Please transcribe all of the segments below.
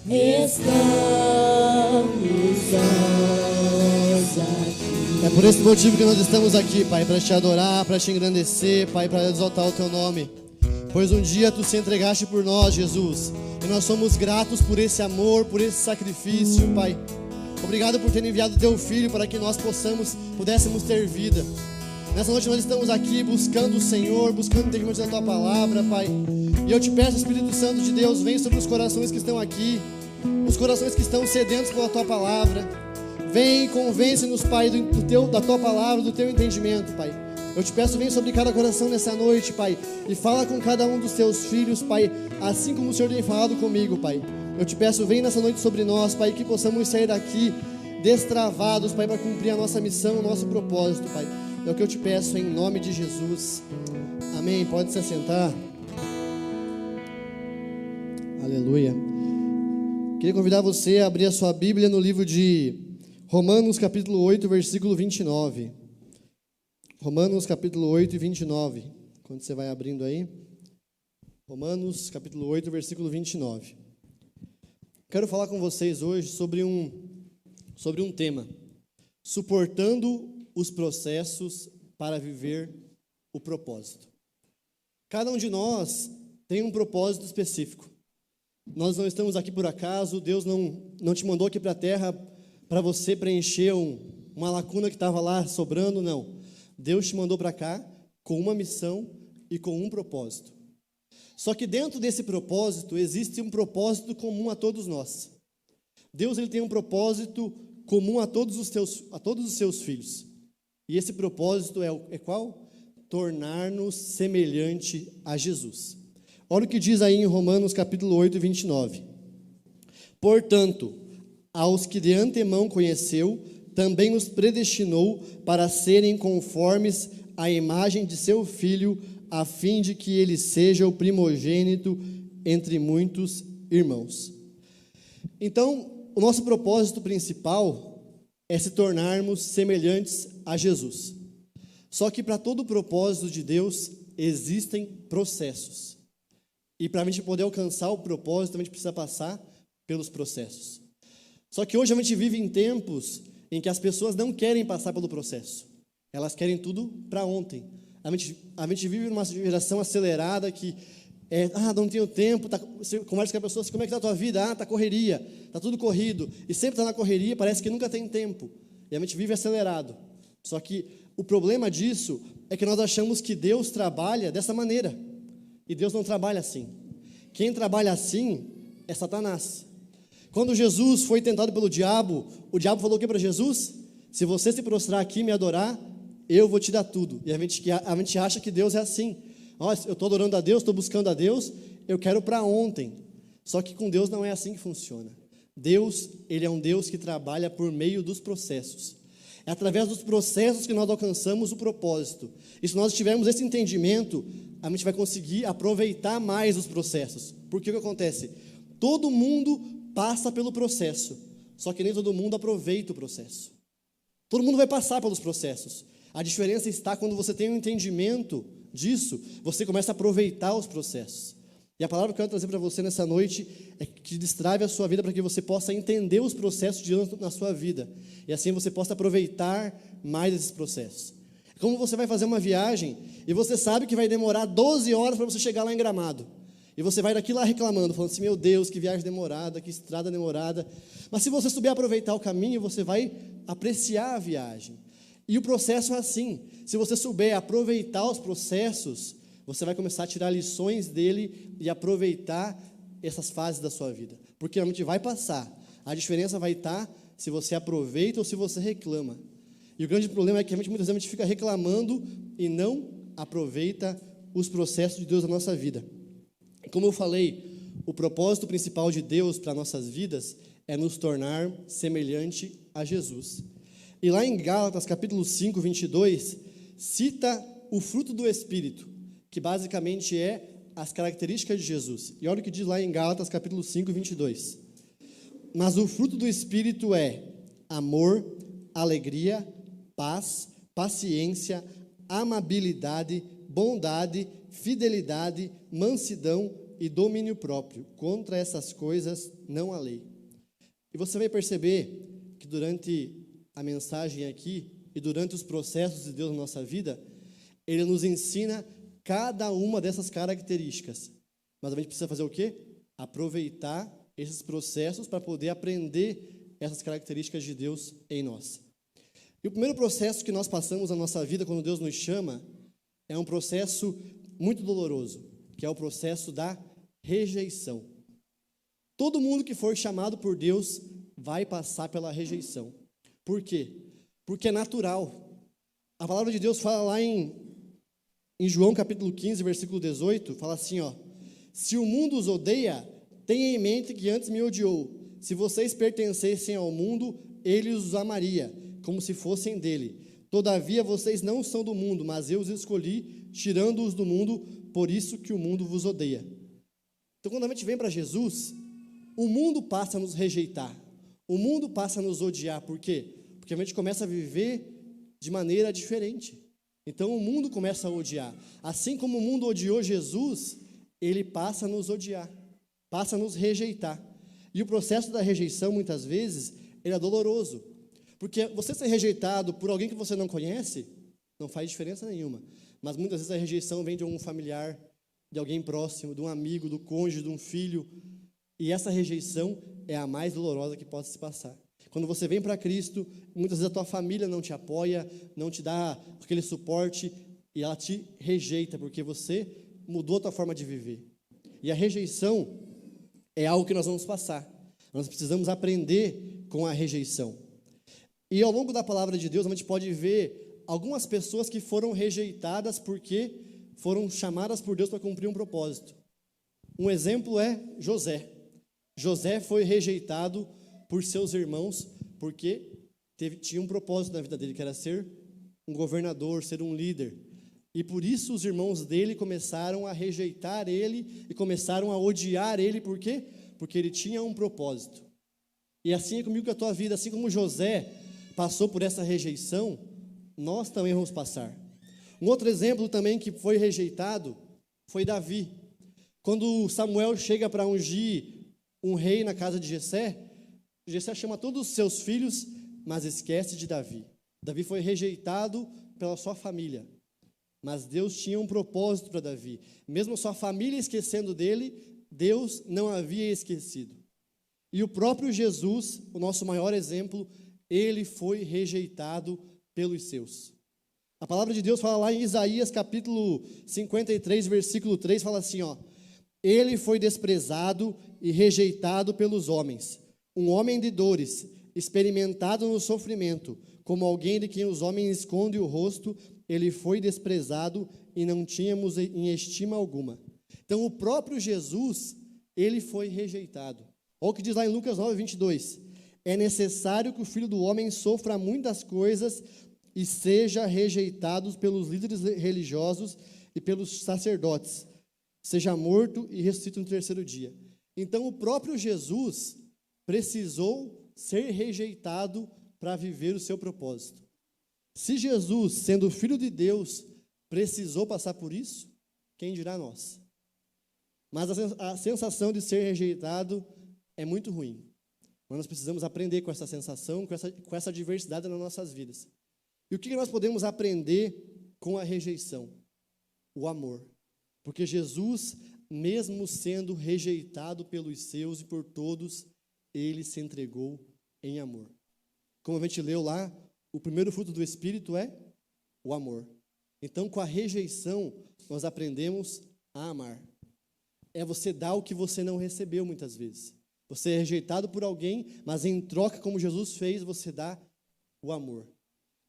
estamos nós aqui. É por esse motivo que nós estamos aqui, Pai, para te adorar, para te engrandecer, Pai, para exaltar o teu nome. Pois um dia tu se entregaste por nós, Jesus, e nós somos gratos por esse amor, por esse sacrifício, Pai. Obrigado por ter enviado teu Filho para que nós pudéssemos ter vida. Nessa noite nós estamos aqui buscando o Senhor, buscando o entendimento da tua palavra, Pai. E eu te peço, Espírito Santo de Deus, vem sobre os corações que estão aqui, os corações que estão sedentos pela tua palavra. Vem e convence-nos, Pai, da tua palavra, do teu entendimento, Pai. Eu te peço, vem sobre cada coração nessa noite, Pai, e fala com cada um dos teus filhos, Pai, assim como o Senhor tem falado comigo, Pai. Eu te peço, vem nessa noite sobre nós, Pai, que possamos sair daqui destravados, Pai, para cumprir a nossa missão, o nosso propósito, Pai. É o que eu te peço em nome de Jesus. Amém. Pode se assentar. Aleluia. Queria convidar você a abrir a sua Bíblia no livro de Romanos, capítulo 8, versículo 29. Romanos, capítulo 8 e 29. Quando você vai abrindo aí. Romanos, capítulo 8, versículo 29. Quero falar com vocês hoje sobre um tema. Suportando os processos para viver o propósito. Cada um de nós tem um propósito específico. Nós não estamos aqui por acaso. Deus não te mandou aqui para a terra para você preencher uma lacuna que estava lá sobrando, não. Deus te mandou para cá com uma missão e com um propósito. Só que dentro desse propósito existe um propósito comum a todos nós. Deus ele tem um propósito comum a todos os seus filhos. E esse propósito é qual? Tornar-nos semelhante a Jesus. Olha o que diz aí em Romanos capítulo 8, 29. Portanto, aos que de antemão conheceu, também os predestinou para serem conformes à imagem de seu Filho, a fim de que ele seja o primogênito entre muitos irmãos. Então, o nosso propósito principal é se tornarmos semelhantes a Jesus. Só que para todo o propósito de Deus existem processos. E para a gente poder alcançar o propósito, a gente precisa passar pelos processos. Só que hoje a gente vive em tempos em que as pessoas não querem passar pelo processo. Elas querem tudo para ontem. A gente vive numa geração acelerada que não tenho tempo, você conversa com a pessoa assim, como é que está a tua vida? Está correria, está tudo corrido. E sempre está na correria, parece que nunca tem tempo. E a gente vive acelerado. Só que o problema disso é que nós achamos que Deus trabalha dessa maneira. E Deus não trabalha assim. Quem trabalha assim é Satanás. Quando Jesus foi tentado pelo diabo, o diabo falou o que para Jesus? Se você se prostrar aqui e me adorar, eu vou te dar tudo. E a gente acha que Deus é assim. Eu estou adorando a Deus, estou buscando a Deus, eu quero para ontem. Só que com Deus não é assim que funciona. Deus, ele é um Deus que trabalha por meio dos processos. É através dos processos que nós alcançamos o propósito. E se nós tivermos esse entendimento, a gente vai conseguir aproveitar mais os processos. Porque o que acontece? Todo mundo passa pelo processo, só que nem todo mundo aproveita o processo. Todo mundo vai passar pelos processos. A diferença está quando você tem um entendimento disso, você começa a aproveitar os processos. E a palavra que eu quero trazer para você nessa noite é que destrave a sua vida para que você possa entender os processos de Deus na sua vida. E assim você possa aproveitar mais esses processos. É como você vai fazer uma viagem e você sabe que vai demorar 12 horas para você chegar lá em Gramado. E você vai daqui lá reclamando, falando assim, meu Deus, que viagem demorada, que estrada demorada. Mas se você souber aproveitar o caminho, você vai apreciar a viagem. E o processo é assim. Se você souber aproveitar os processos, você vai começar a tirar lições dele e aproveitar essas fases da sua vida. Porque realmente vai passar. A diferença vai estar se você aproveita ou se você reclama. E o grande problema é que muitas vezes a gente fica reclamando e não aproveita os processos de Deus na nossa vida. Como eu falei, o propósito principal de Deus para nossas vidas é nos tornar semelhante a Jesus. E lá em Gálatas, capítulo 5, 22, cita o fruto do Espírito, que basicamente é as características de Jesus. E olha o que diz lá em Gálatas, capítulo 5, 22. Mas o fruto do Espírito é amor, alegria, paz, paciência, amabilidade, bondade, fidelidade, mansidão, e domínio próprio. Contra essas coisas não há lei. E você vai perceber que durante a mensagem aqui e durante os processos de Deus na nossa vida, Ele nos ensina cada uma dessas características. Mas a gente precisa fazer o quê? Aproveitar esses processos para poder aprender essas características de Deus em nós. E o primeiro processo que nós passamos na nossa vida quando Deus nos chama é um processo muito doloroso, que é o processo da rejeição. Todo mundo que for chamado por Deus vai passar pela rejeição. Por quê? Porque é natural. A palavra de Deus fala lá em João capítulo 15, versículo 18, fala assim, ó: se o mundo os odeia, tenha em mente que antes me odiou. Se vocês pertencessem ao mundo, ele os amaria, como se fossem dele. Todavia vocês não são do mundo, mas eu os escolhi, tirando-os do mundo, por isso que o mundo vos odeia. Então, quando a gente vem para Jesus, o mundo passa a nos rejeitar, o mundo passa a nos odiar. Por quê? Porque a gente começa a viver de maneira diferente. Então, o mundo começa a odiar. Assim como o mundo odiou Jesus, ele passa a nos odiar, passa a nos rejeitar. E o processo da rejeição, muitas vezes, ele é doloroso. Porque você ser rejeitado por alguém que você não conhece, não faz diferença nenhuma. Mas muitas vezes a rejeição vem de um familiar, de alguém próximo, de um amigo, do cônjuge, de um filho. E essa rejeição é a mais dolorosa que pode se passar. Quando você vem para Cristo, muitas vezes a tua família não te apoia, não te dá aquele suporte, e ela te rejeita, porque você mudou a tua forma de viver. E a rejeição é algo que nós vamos passar. Nós precisamos aprender com a rejeição. E ao longo da palavra de Deus, a gente pode ver algumas pessoas que foram rejeitadas porque foram chamadas por Deus para cumprir um propósito. Um exemplo é José. José foi rejeitado por seus irmãos porque tinha um propósito na vida dele, que era ser um governador, ser um líder. E por isso os irmãos dele começaram a rejeitar ele e começaram a odiar ele. Por quê? Porque ele tinha um propósito. E assim é comigo com a tua vida. Assim como José passou por essa rejeição, nós também vamos passar. Um outro exemplo também que foi rejeitado foi Davi. Quando Samuel chega para ungir um rei na casa de Jessé, Jessé chama todos os seus filhos, mas esquece de Davi. Davi foi rejeitado pela sua família, mas Deus tinha um propósito para Davi. Mesmo sua família esquecendo dele, Deus não havia esquecido. E o próprio Jesus, o nosso maior exemplo, ele foi rejeitado pelos seus. A palavra de Deus fala lá em Isaías capítulo 53, versículo 3, fala assim, ó: ele foi desprezado e rejeitado pelos homens, um homem de dores, experimentado no sofrimento, como alguém de quem os homens escondem o rosto, ele foi desprezado e não tínhamos em estima alguma. Então o próprio Jesus, ele foi rejeitado. Olha o que diz lá em Lucas 9, 22. É necessário que o Filho do Homem sofra muitas coisas e seja rejeitado pelos líderes religiosos e pelos sacerdotes, seja morto e ressuscite no terceiro dia. Então, o próprio Jesus precisou ser rejeitado para viver o seu propósito. Se Jesus, sendo Filho de Deus, precisou passar por isso, quem dirá nós? Mas a sensação de ser rejeitado é muito ruim. Mas nós precisamos aprender com essa sensação, com essa diversidade nas nossas vidas. E o que nós podemos aprender com a rejeição? O amor. Porque Jesus, mesmo sendo rejeitado pelos seus e por todos, ele se entregou em amor. Como a gente leu lá, o primeiro fruto do Espírito é o amor. Então, com a rejeição, nós aprendemos a amar. É você dar o que você não recebeu muitas vezes. Você é rejeitado por alguém, mas em troca, como Jesus fez, você dá o amor.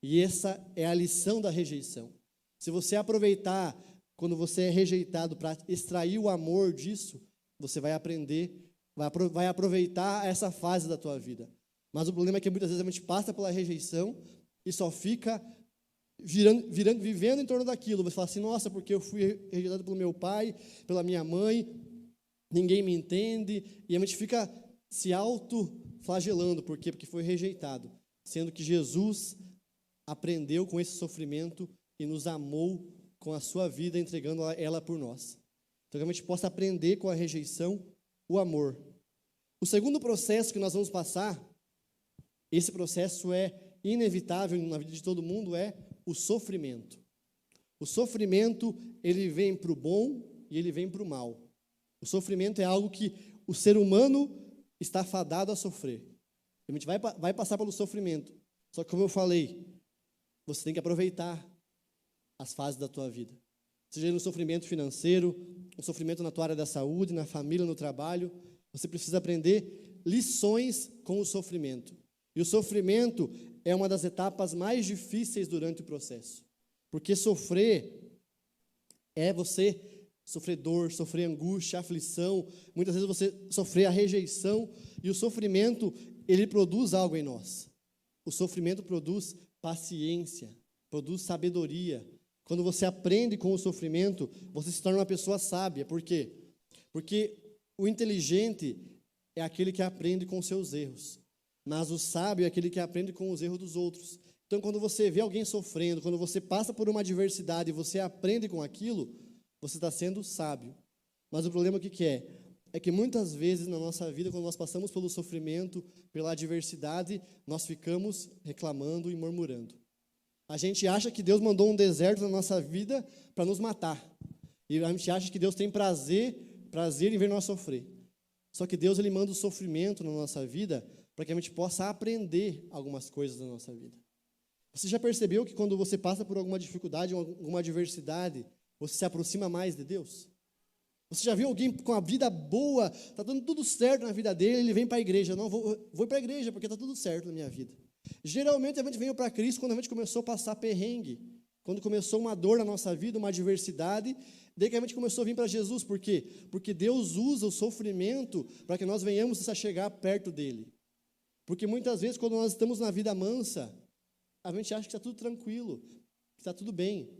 E essa é a lição da rejeição. Se você aproveitar, quando você é rejeitado, para extrair o amor disso, você vai aprender, vai aproveitar essa fase da tua vida. Mas o problema é que muitas vezes a gente passa pela rejeição e só fica vivendo em torno daquilo. Você fala assim, nossa, porque eu fui rejeitado pelo meu pai, pela minha mãe, ninguém me entende, e a gente fica se auto-flagelando. Por quê? Porque foi rejeitado. Sendo que Jesus aprendeu com esse sofrimento e nos amou com a sua vida, entregando ela por nós. Então, que a gente possa aprender com a rejeição o amor. O segundo processo que nós vamos passar, esse processo é inevitável na vida de todo mundo, é o sofrimento. O sofrimento, ele vem para o bom e ele vem para o mal. O sofrimento é algo que o ser humano está fadado a sofrer. A gente vai passar pelo sofrimento. Só que, como eu falei, você tem que aproveitar as fases da tua vida. Seja no sofrimento financeiro, um sofrimento na tua área da saúde, na família, no trabalho. Você precisa aprender lições com o sofrimento. E o sofrimento é uma das etapas mais difíceis durante o processo. Porque sofrer é você sofrer dor, sofrer angústia, aflição. Muitas vezes você sofrer a rejeição. E o sofrimento, ele produz algo em nós. O sofrimento produz paciência, produz sabedoria. Quando você aprende com o sofrimento, você se torna uma pessoa sábia. Por quê? Porque o inteligente é aquele que aprende com os seus erros. Mas o sábio é aquele que aprende com os erros dos outros. Então, quando você vê alguém sofrendo, quando você passa por uma adversidade e você aprende com aquilo, você está sendo sábio. Mas o problema o que é? É que muitas vezes na nossa vida, quando nós passamos pelo sofrimento, pela adversidade, nós ficamos reclamando e murmurando. A gente acha que Deus mandou um deserto na nossa vida para nos matar. E a gente acha que Deus tem prazer em ver nós sofrer. Só que Deus, ele manda o sofrimento na nossa vida para que a gente possa aprender algumas coisas da nossa vida. Você já percebeu que quando você passa por alguma dificuldade, alguma adversidade, você se aproxima mais de Deus? Você já viu alguém com a vida boa, está dando tudo certo na vida dele, ele vem para a igreja. Não, vou para a igreja porque está tudo certo na minha vida. Geralmente a gente veio para Cristo quando a gente começou a passar perrengue, quando começou uma dor na nossa vida, uma adversidade, daí que a gente começou a vir para Jesus. Por quê? Porque Deus usa o sofrimento para que nós venhamos a chegar perto dele. Porque muitas vezes quando nós estamos na vida mansa, a gente acha que está tudo tranquilo, que está tudo bem.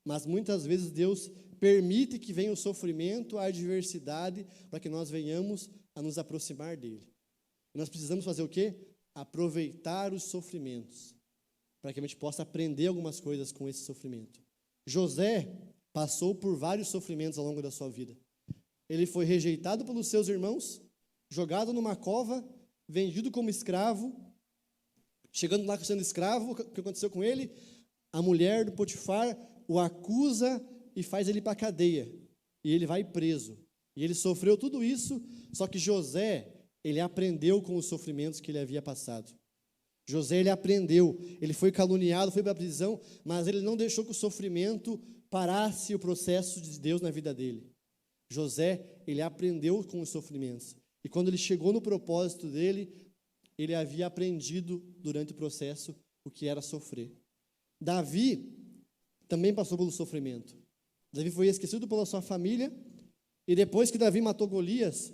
Mas muitas vezes Deus permite que venha o sofrimento, a adversidade, para que nós venhamos a nos aproximar dele. E nós precisamos fazer o quê? Aproveitar os sofrimentos, para que a gente possa aprender algumas coisas com esse sofrimento. José passou por vários sofrimentos ao longo da sua vida. Ele foi rejeitado pelos seus irmãos, jogado numa cova, vendido como escravo. Chegando lá sendo escravo, o que aconteceu com ele? A mulher do Potifar o acusa e faz ele ir para a cadeia. E ele vai preso. E ele sofreu tudo isso, só que José, ele aprendeu com os sofrimentos que ele havia passado. José, ele aprendeu, ele foi caluniado, foi para a prisão, mas ele não deixou que o sofrimento parasse o processo de Deus na vida dele. José, ele aprendeu com os sofrimentos. E quando ele chegou no propósito dele, ele havia aprendido durante o processo o que era sofrer. Davi também passou pelo sofrimento. Davi foi esquecido pela sua família, e depois que Davi matou Golias,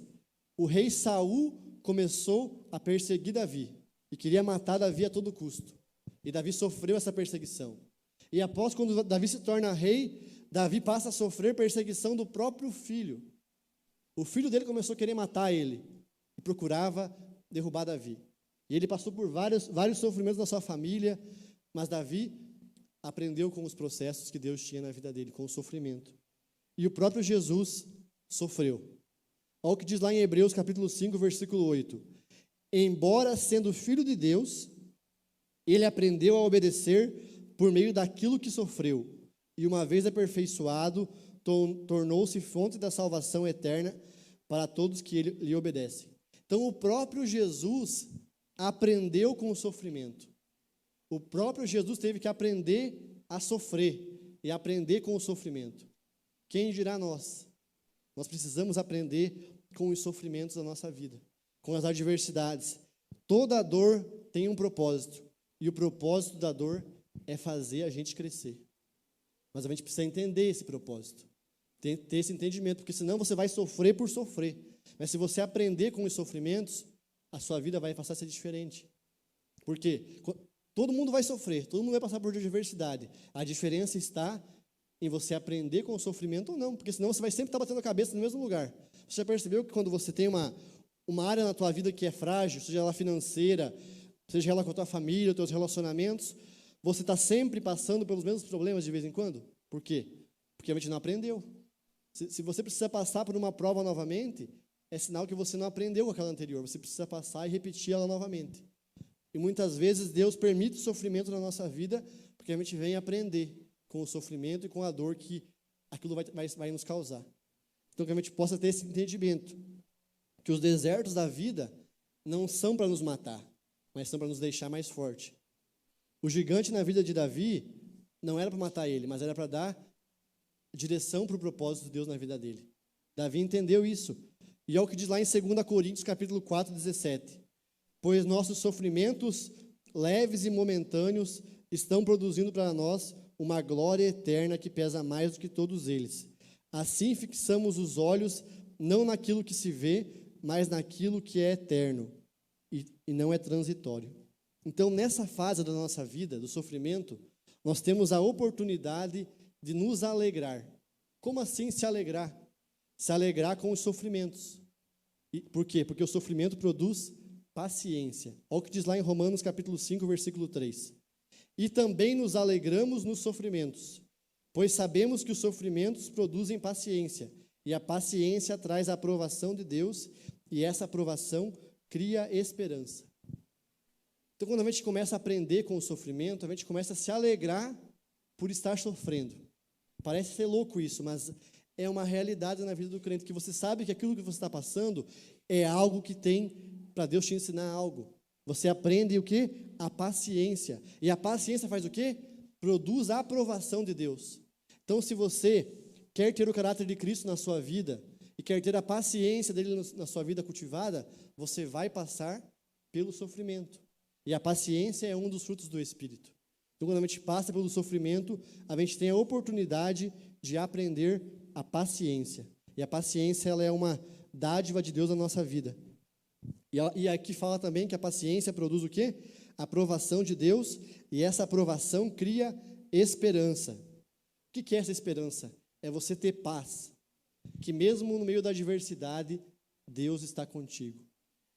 o rei Saul começou a perseguir Davi, e queria matar Davi a todo custo. E Davi sofreu essa perseguição. E após, quando Davi se torna rei, Davi passa a sofrer perseguição do próprio filho. O filho dele começou a querer matar ele, e procurava derrubar Davi. E ele passou por vários sofrimentos na sua família, mas Davi aprendeu com os processos que Deus tinha na vida dele, com o sofrimento. E o próprio Jesus sofreu. Olha o que diz lá em Hebreus capítulo 5, versículo 8. Embora sendo filho de Deus, ele aprendeu a obedecer por meio daquilo que sofreu. E uma vez aperfeiçoado, tornou-se fonte da salvação eterna para todos que lhe obedecem. Então o próprio Jesus aprendeu com o sofrimento. O próprio Jesus teve que aprender a sofrer e aprender com o sofrimento. Quem dirá nós? Nós precisamos aprender com os sofrimentos da nossa vida, com as adversidades. Toda dor tem um propósito, e o propósito da dor é fazer a gente crescer. Mas a gente precisa entender esse propósito, ter esse entendimento, porque senão você vai sofrer por sofrer. Mas se você aprender com os sofrimentos, a sua vida vai passar a ser diferente. Por quê? Todo mundo vai sofrer, todo mundo vai passar por adversidade. A diferença está em você aprender com o sofrimento ou não, porque senão você vai sempre estar batendo a cabeça no mesmo lugar. Você já percebeu que quando você tem uma área na tua vida que é frágil, seja ela financeira, seja ela com a tua família, os teus relacionamentos, você está sempre passando pelos mesmos problemas de vez em quando? Por quê? Porque a gente não aprendeu. Se você precisa passar por uma prova novamente, é sinal que você não aprendeu com aquela anterior. Você precisa passar e repetir ela novamente. E muitas vezes Deus permite o sofrimento na nossa vida, porque a gente vem aprender com o sofrimento e com a dor que aquilo vai nos causar. Então, que a gente possa ter esse entendimento, que os desertos da vida não são para nos matar, mas são para nos deixar mais forte. O gigante na vida de Davi não era para matar ele, mas era para dar direção para o propósito de Deus na vida dele. Davi entendeu isso. E é o que diz lá em 2 Coríntios, capítulo 4, 17. Pois nossos sofrimentos leves e momentâneos estão produzindo para nós uma glória eterna que pesa mais do que todos eles. Assim fixamos os olhos não naquilo que se vê, mas naquilo que é eterno e não é transitório. Então, nessa fase da nossa vida, do sofrimento, nós temos a oportunidade de nos alegrar. Como assim se alegrar? Se alegrar com os sofrimentos. Por quê? Porque o sofrimento produz paciência. Olha o que diz lá em Romanos capítulo 5, versículo 3. E também nos alegramos nos sofrimentos, pois sabemos que os sofrimentos produzem paciência, e a paciência traz a aprovação de Deus, e essa aprovação cria esperança. Então, quando a gente começa a aprender com o sofrimento, a gente começa a se alegrar por estar sofrendo. Parece ser louco isso, mas é uma realidade na vida do crente, que você sabe que aquilo que você está passando é algo que tem para Deus te ensinar algo. Você aprende o quê? A paciência. E a paciência faz o quê? Produz a aprovação de Deus. Então, se você quer ter o caráter de Cristo na sua vida e quer ter a paciência dele na sua vida cultivada, você vai passar pelo sofrimento. E a paciência é um dos frutos do Espírito. Então, quando a gente passa pelo sofrimento, a gente tem a oportunidade de aprender a paciência. E a paciência, ela é uma dádiva de Deus na nossa vida. E aqui fala também que a paciência produz o quê? A aprovação de Deus, e essa aprovação cria esperança. O que é essa esperança? É você ter paz, que mesmo no meio da adversidade, Deus está contigo.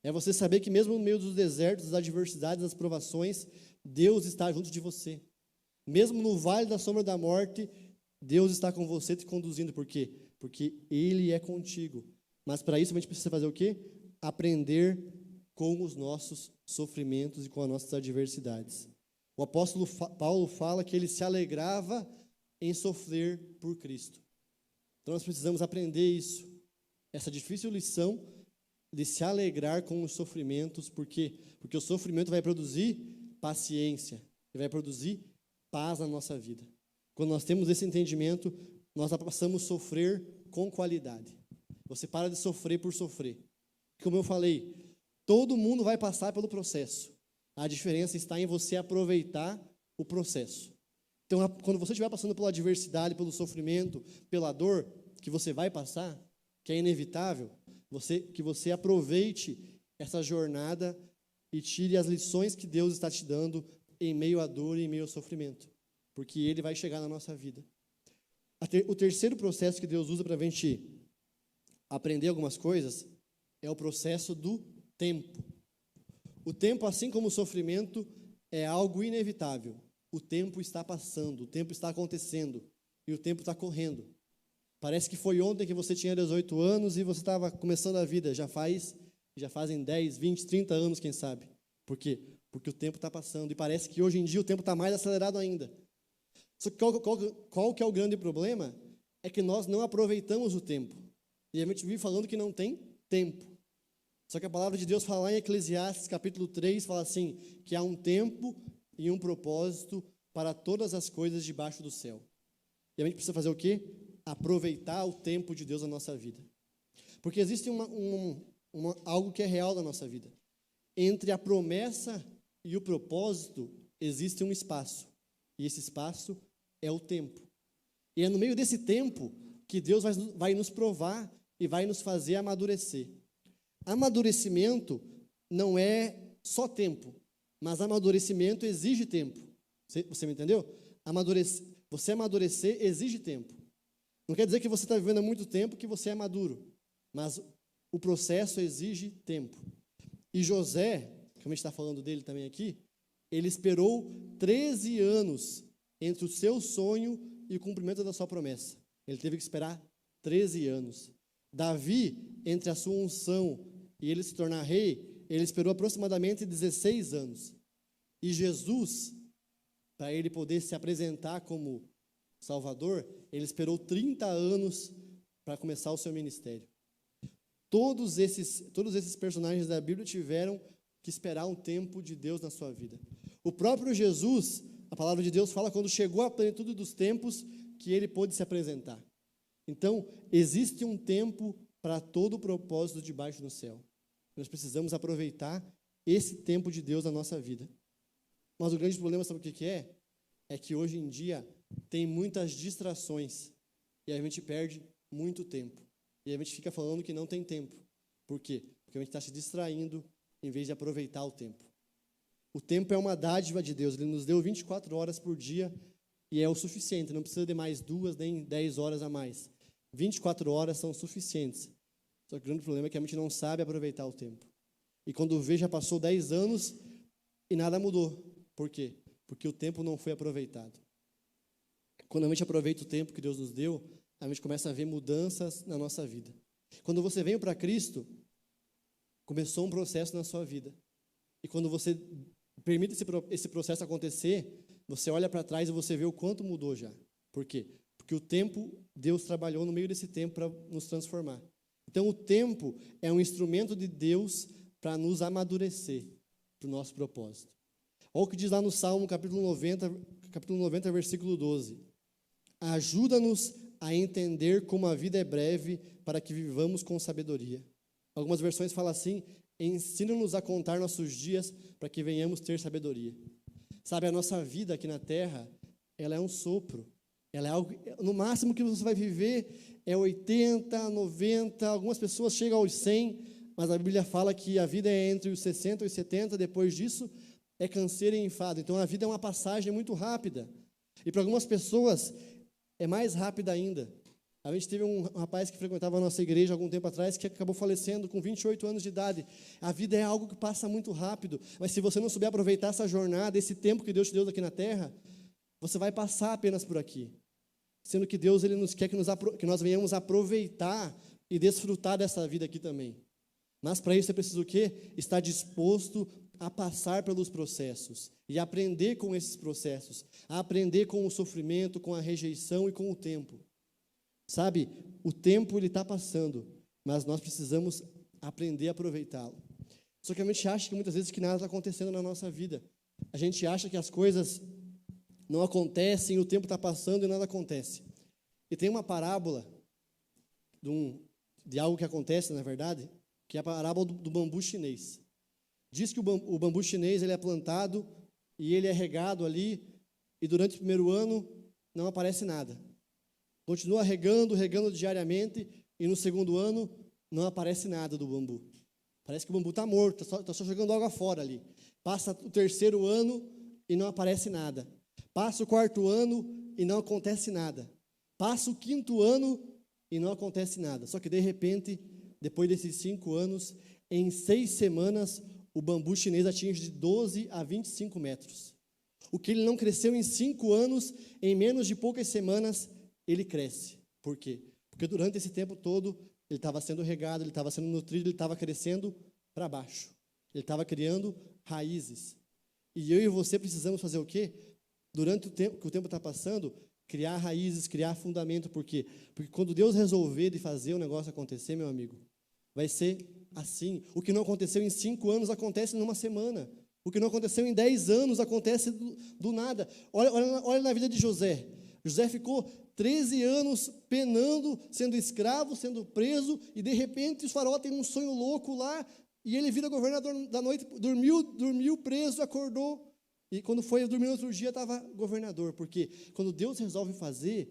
É você saber que mesmo no meio dos desertos, das adversidades, das provações, Deus está junto de você. Mesmo no vale da sombra da morte, Deus está com você te conduzindo. Por quê? Porque Ele é contigo. Mas para isso a gente precisa fazer o quê? Aprender com os nossos sofrimentos e com as nossas adversidades. O apóstolo Paulo fala que ele se alegrava em sofrer por Cristo. Então nós precisamos aprender isso, essa difícil lição de se alegrar com os sofrimentos, porque o sofrimento vai produzir paciência e vai produzir paz na nossa vida. Quando nós temos esse entendimento, nós passamos a sofrer com qualidade. Você para de sofrer por sofrer. Como eu falei, todo mundo vai passar pelo processo. A diferença está em você aproveitar o processo. Então, quando você estiver passando pela adversidade, pelo sofrimento, pela dor que você vai passar, que é inevitável, que você aproveite essa jornada e tire as lições que Deus está te dando em meio à dor e em meio ao sofrimento, porque Ele vai chegar na nossa vida. O terceiro processo que Deus usa para a gente aprender algumas coisas é o processo do tempo. O tempo, assim como o sofrimento, é algo inevitável. O tempo está passando, o tempo está acontecendo e o tempo está correndo. Parece que foi ontem que você tinha 18 anos e você estava começando a vida. Já fazem 10, 20, 30 anos, quem sabe. Por quê? Porque o tempo está passando e parece que hoje em dia o tempo está mais acelerado ainda. Só que qual que é o grande problema? É que nós não aproveitamos o tempo. E a gente vive falando que não tem tempo. Só que a palavra de Deus fala lá em Eclesiastes, capítulo 3, fala assim, que há um tempo e um propósito para todas as coisas debaixo do céu. E a gente precisa fazer o quê? Aproveitar o tempo de Deus na nossa vida. Porque existe algo que é real na nossa vida. Entre a promessa e o propósito, existe um espaço. E esse espaço é o tempo. E é no meio desse tempo que Deus vai nos provar e vai nos fazer amadurecer. Amadurecimento não é só tempo, mas amadurecimento exige tempo. Você me entendeu? Você amadurecer exige tempo. Não quer dizer que você está vivendo há muito tempo que você é maduro, mas o processo exige tempo. E José, que a gente está falando dele também aqui, ele esperou 13 anos entre o seu sonho e o cumprimento da sua promessa. Ele teve que esperar 13 anos. Davi, entre a sua unção e ele se tornar rei, ele esperou aproximadamente 16 anos. E Jesus, para ele poder se apresentar como Salvador, ele esperou 30 anos para começar o seu ministério. Todos esses personagens da Bíblia tiveram que esperar um tempo de Deus na sua vida. O próprio Jesus, a palavra de Deus fala quando chegou a plenitude dos tempos que ele pôde se apresentar. Então, existe um tempo para todo o propósito debaixo do céu. Nós precisamos aproveitar esse tempo de Deus na nossa vida. Mas o grande problema, sabe o que é? É que hoje em dia tem muitas distrações e a gente perde muito tempo. E a gente fica falando que não tem tempo. Por quê? Porque a gente está se distraindo em vez de aproveitar o tempo. O tempo é uma dádiva de Deus. Ele nos deu 24 horas por dia e é o suficiente. Não precisa de mais 2 nem 10 horas a mais. 24 horas são suficientes. Só que o grande problema é que a gente não sabe aproveitar o tempo. E quando vê, já passou 10 anos e nada mudou. Por quê? Porque o tempo não foi aproveitado. Quando a gente aproveita o tempo que Deus nos deu, a gente começa a ver mudanças na nossa vida. Quando você veio para Cristo, começou um processo na sua vida. E quando você permite esse processo acontecer, você olha para trás e você vê o quanto mudou já. Por quê? Porque o tempo, Deus trabalhou no meio desse tempo para nos transformar. Então, o tempo é um instrumento de Deus para nos amadurecer para o nosso propósito. Olha o que diz lá no Salmo, capítulo 90, versículo 12. Ajuda-nos a entender como a vida é breve para que vivamos com sabedoria. Algumas versões falam assim, ensina-nos a contar nossos dias para que venhamos ter sabedoria. Sabe, a nossa vida aqui na terra, ela é um sopro. Ela é algo, no máximo que você vai viver é 80, 90, algumas pessoas chegam aos 100, mas a Bíblia fala que a vida é entre os 60 e os 70, depois disso é canseira e enfado. Então a vida é uma passagem muito rápida. E para algumas pessoas é mais rápida ainda. A gente teve um rapaz que frequentava a nossa igreja algum tempo atrás que acabou falecendo com 28 anos de idade. A vida é algo que passa muito rápido, mas se você não souber aproveitar essa jornada, esse tempo que Deus te deu aqui na terra, você vai passar apenas por aqui. Sendo que Deus ele nos quer que nós venhamos aproveitar e desfrutar dessa vida aqui também. Mas para isso é preciso o quê? Estar disposto a passar pelos processos e aprender com esses processos, a aprender com o sofrimento, com a rejeição e com o tempo. Sabe, o tempo ele está passando, mas nós precisamos aprender a aproveitá-lo. Só que a gente acha que muitas vezes que nada está acontecendo na nossa vida. A gente acha que as coisas não acontecem, o tempo está passando e nada acontece. E tem uma parábola de algo que acontece, na verdade, que é a parábola do bambu chinês. Diz que o bambu chinês ele é plantado e ele é regado ali, e durante o primeiro ano não aparece nada. Continua regando diariamente, e no segundo ano não aparece nada do bambu. Parece que o bambu está morto, está só jogando água fora ali. Passa o terceiro ano e não aparece nada. Passa o quarto ano e não acontece nada. Passa o quinto ano e não acontece nada. Só que, de repente, depois desses 5 anos, em 6 semanas, o bambu chinês atinge de 12 a 25 metros. O que ele não cresceu em 5 anos, em menos de poucas semanas, ele cresce. Por quê? Porque durante esse tempo todo, ele estava sendo regado, ele estava sendo nutrido, ele estava crescendo para baixo. Ele estava criando raízes. E eu e você precisamos fazer o quê? Durante o tempo que o tempo está passando, criar raízes, criar fundamento. Por quê? Porque quando Deus resolver de fazer o negócio acontecer, meu amigo, vai ser assim. O que não aconteceu em 5 anos acontece numa semana. O que não aconteceu em 10 anos acontece do nada. Olha na vida de José. José ficou 13 anos penando, sendo escravo, sendo preso, e de repente os faraó tem um sonho louco lá, e ele vira governador da noite, dormiu preso, acordou, e quando foi dormir no outro dia, estava governador, porque quando Deus resolve fazer,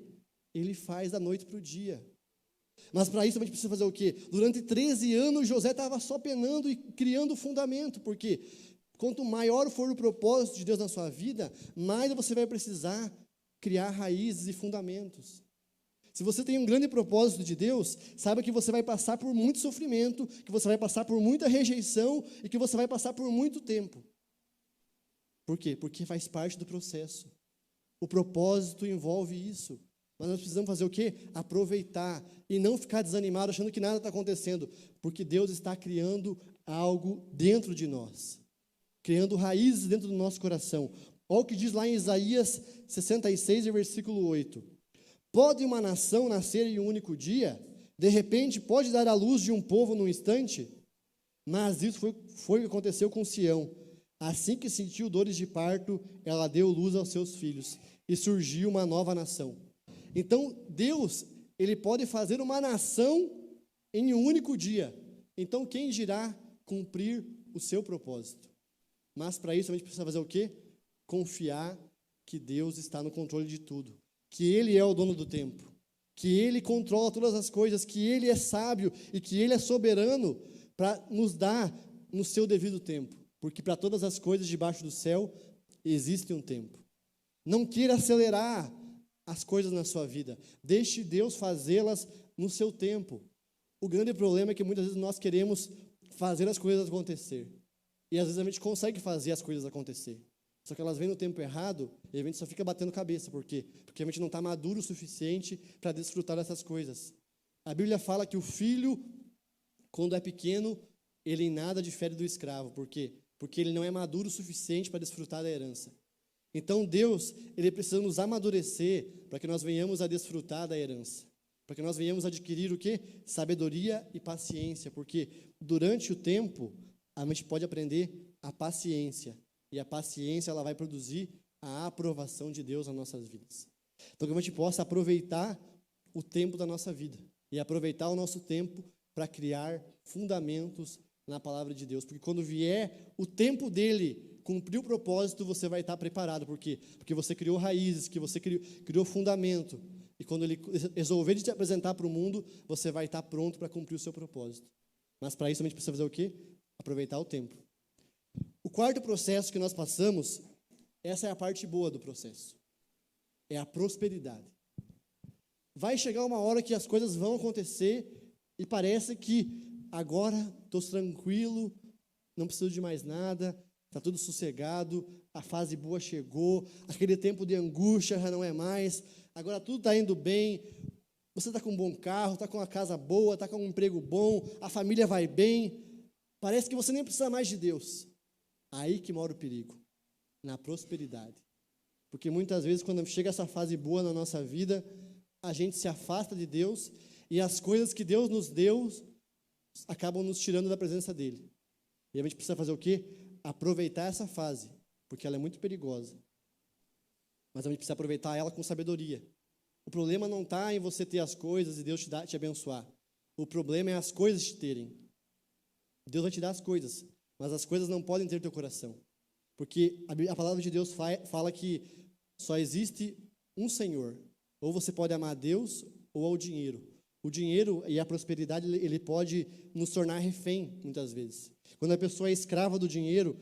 Ele faz da noite para o dia. Mas para isso a gente precisa fazer o quê? Durante 13 anos, José estava só penando e criando fundamento, porque quanto maior for o propósito de Deus na sua vida, mais você vai precisar criar raízes e fundamentos. Se você tem um grande propósito de Deus, saiba que você vai passar por muito sofrimento, que você vai passar por muita rejeição e que você vai passar por muito tempo. Por quê? Porque faz parte do processo. O propósito envolve isso. Mas nós precisamos fazer o quê? Aproveitar e não ficar desanimado achando que nada está acontecendo, porque Deus está criando algo dentro de nós, criando raízes dentro do nosso coração. Olha o que diz lá em Isaías 66, versículo 8. Pode uma nação nascer em um único dia? De repente, pode dar à luz de um povo num instante? Mas isso foi o que aconteceu com Sião. Assim que sentiu dores de parto, ela deu luz aos seus filhos, e surgiu uma nova nação. Então, Deus, Ele pode fazer uma nação em um único dia. Então, quem dirá cumprir o seu propósito? Mas, para isso, a gente precisa fazer o quê? Confiar que Deus está no controle de tudo, que Ele é o dono do tempo, que Ele controla todas as coisas, que Ele é sábio e que Ele é soberano para nos dar no seu devido tempo, porque para todas as coisas debaixo do céu existe um tempo. Não queira acelerar as coisas na sua vida, deixe Deus fazê-las no seu tempo. O grande problema é que muitas vezes nós queremos fazer as coisas acontecer, e às vezes a gente consegue fazer as coisas acontecer, só que elas vêm no tempo errado e a gente só fica batendo cabeça. Por quê? Porque a gente não está maduro o suficiente para desfrutar dessas coisas. A Bíblia fala que o filho, quando é pequeno, ele em nada difere do escravo. Por quê? Porque ele não é maduro o suficiente para desfrutar da herança. Então Deus, Ele precisa nos amadurecer para que nós venhamos a desfrutar da herança. Para que nós venhamos a adquirir o quê? Sabedoria e paciência. Porque durante o tempo, a gente pode aprender a paciência. E a paciência, ela vai produzir a aprovação de Deus nas nossas vidas. Então, que a gente possa aproveitar o tempo da nossa vida. E aproveitar o nosso tempo para criar fundamentos na palavra de Deus. Porque quando vier o tempo dele cumprir o propósito, você vai estar preparado. Por quê? Porque você criou raízes, que você criou fundamento. E quando ele resolver de te apresentar para o mundo, você vai estar pronto para cumprir o seu propósito. Mas para isso a gente precisa fazer o quê? Aproveitar o tempo. O quarto processo que nós passamos, essa é a parte boa do processo, é a prosperidade. Vai chegar uma hora que as coisas vão acontecer e parece que agora estou tranquilo, não preciso de mais nada, está tudo sossegado, a fase boa chegou, aquele tempo de angústia já não é mais, agora tudo está indo bem, você está com um bom carro, está com uma casa boa, está com um emprego bom, a família vai bem, parece que você nem precisa mais de Deus. Aí que mora o perigo, na prosperidade. Porque muitas vezes, quando chega essa fase boa na nossa vida, a gente se afasta de Deus e as coisas que Deus nos deu acabam nos tirando da presença dEle. E a gente precisa fazer o quê? Aproveitar essa fase, porque ela é muito perigosa. Mas a gente precisa aproveitar ela com sabedoria. O problema não está em você ter as coisas e Deus te abençoar. O problema é as coisas te terem. Deus vai te dar as coisas, mas as coisas não podem ter teu coração. Porque a palavra de Deus fala que só existe um Senhor. Ou você pode amar a Deus ou ao dinheiro. O dinheiro e a prosperidade, ele pode nos tornar refém, muitas vezes. Quando a pessoa é escrava do dinheiro,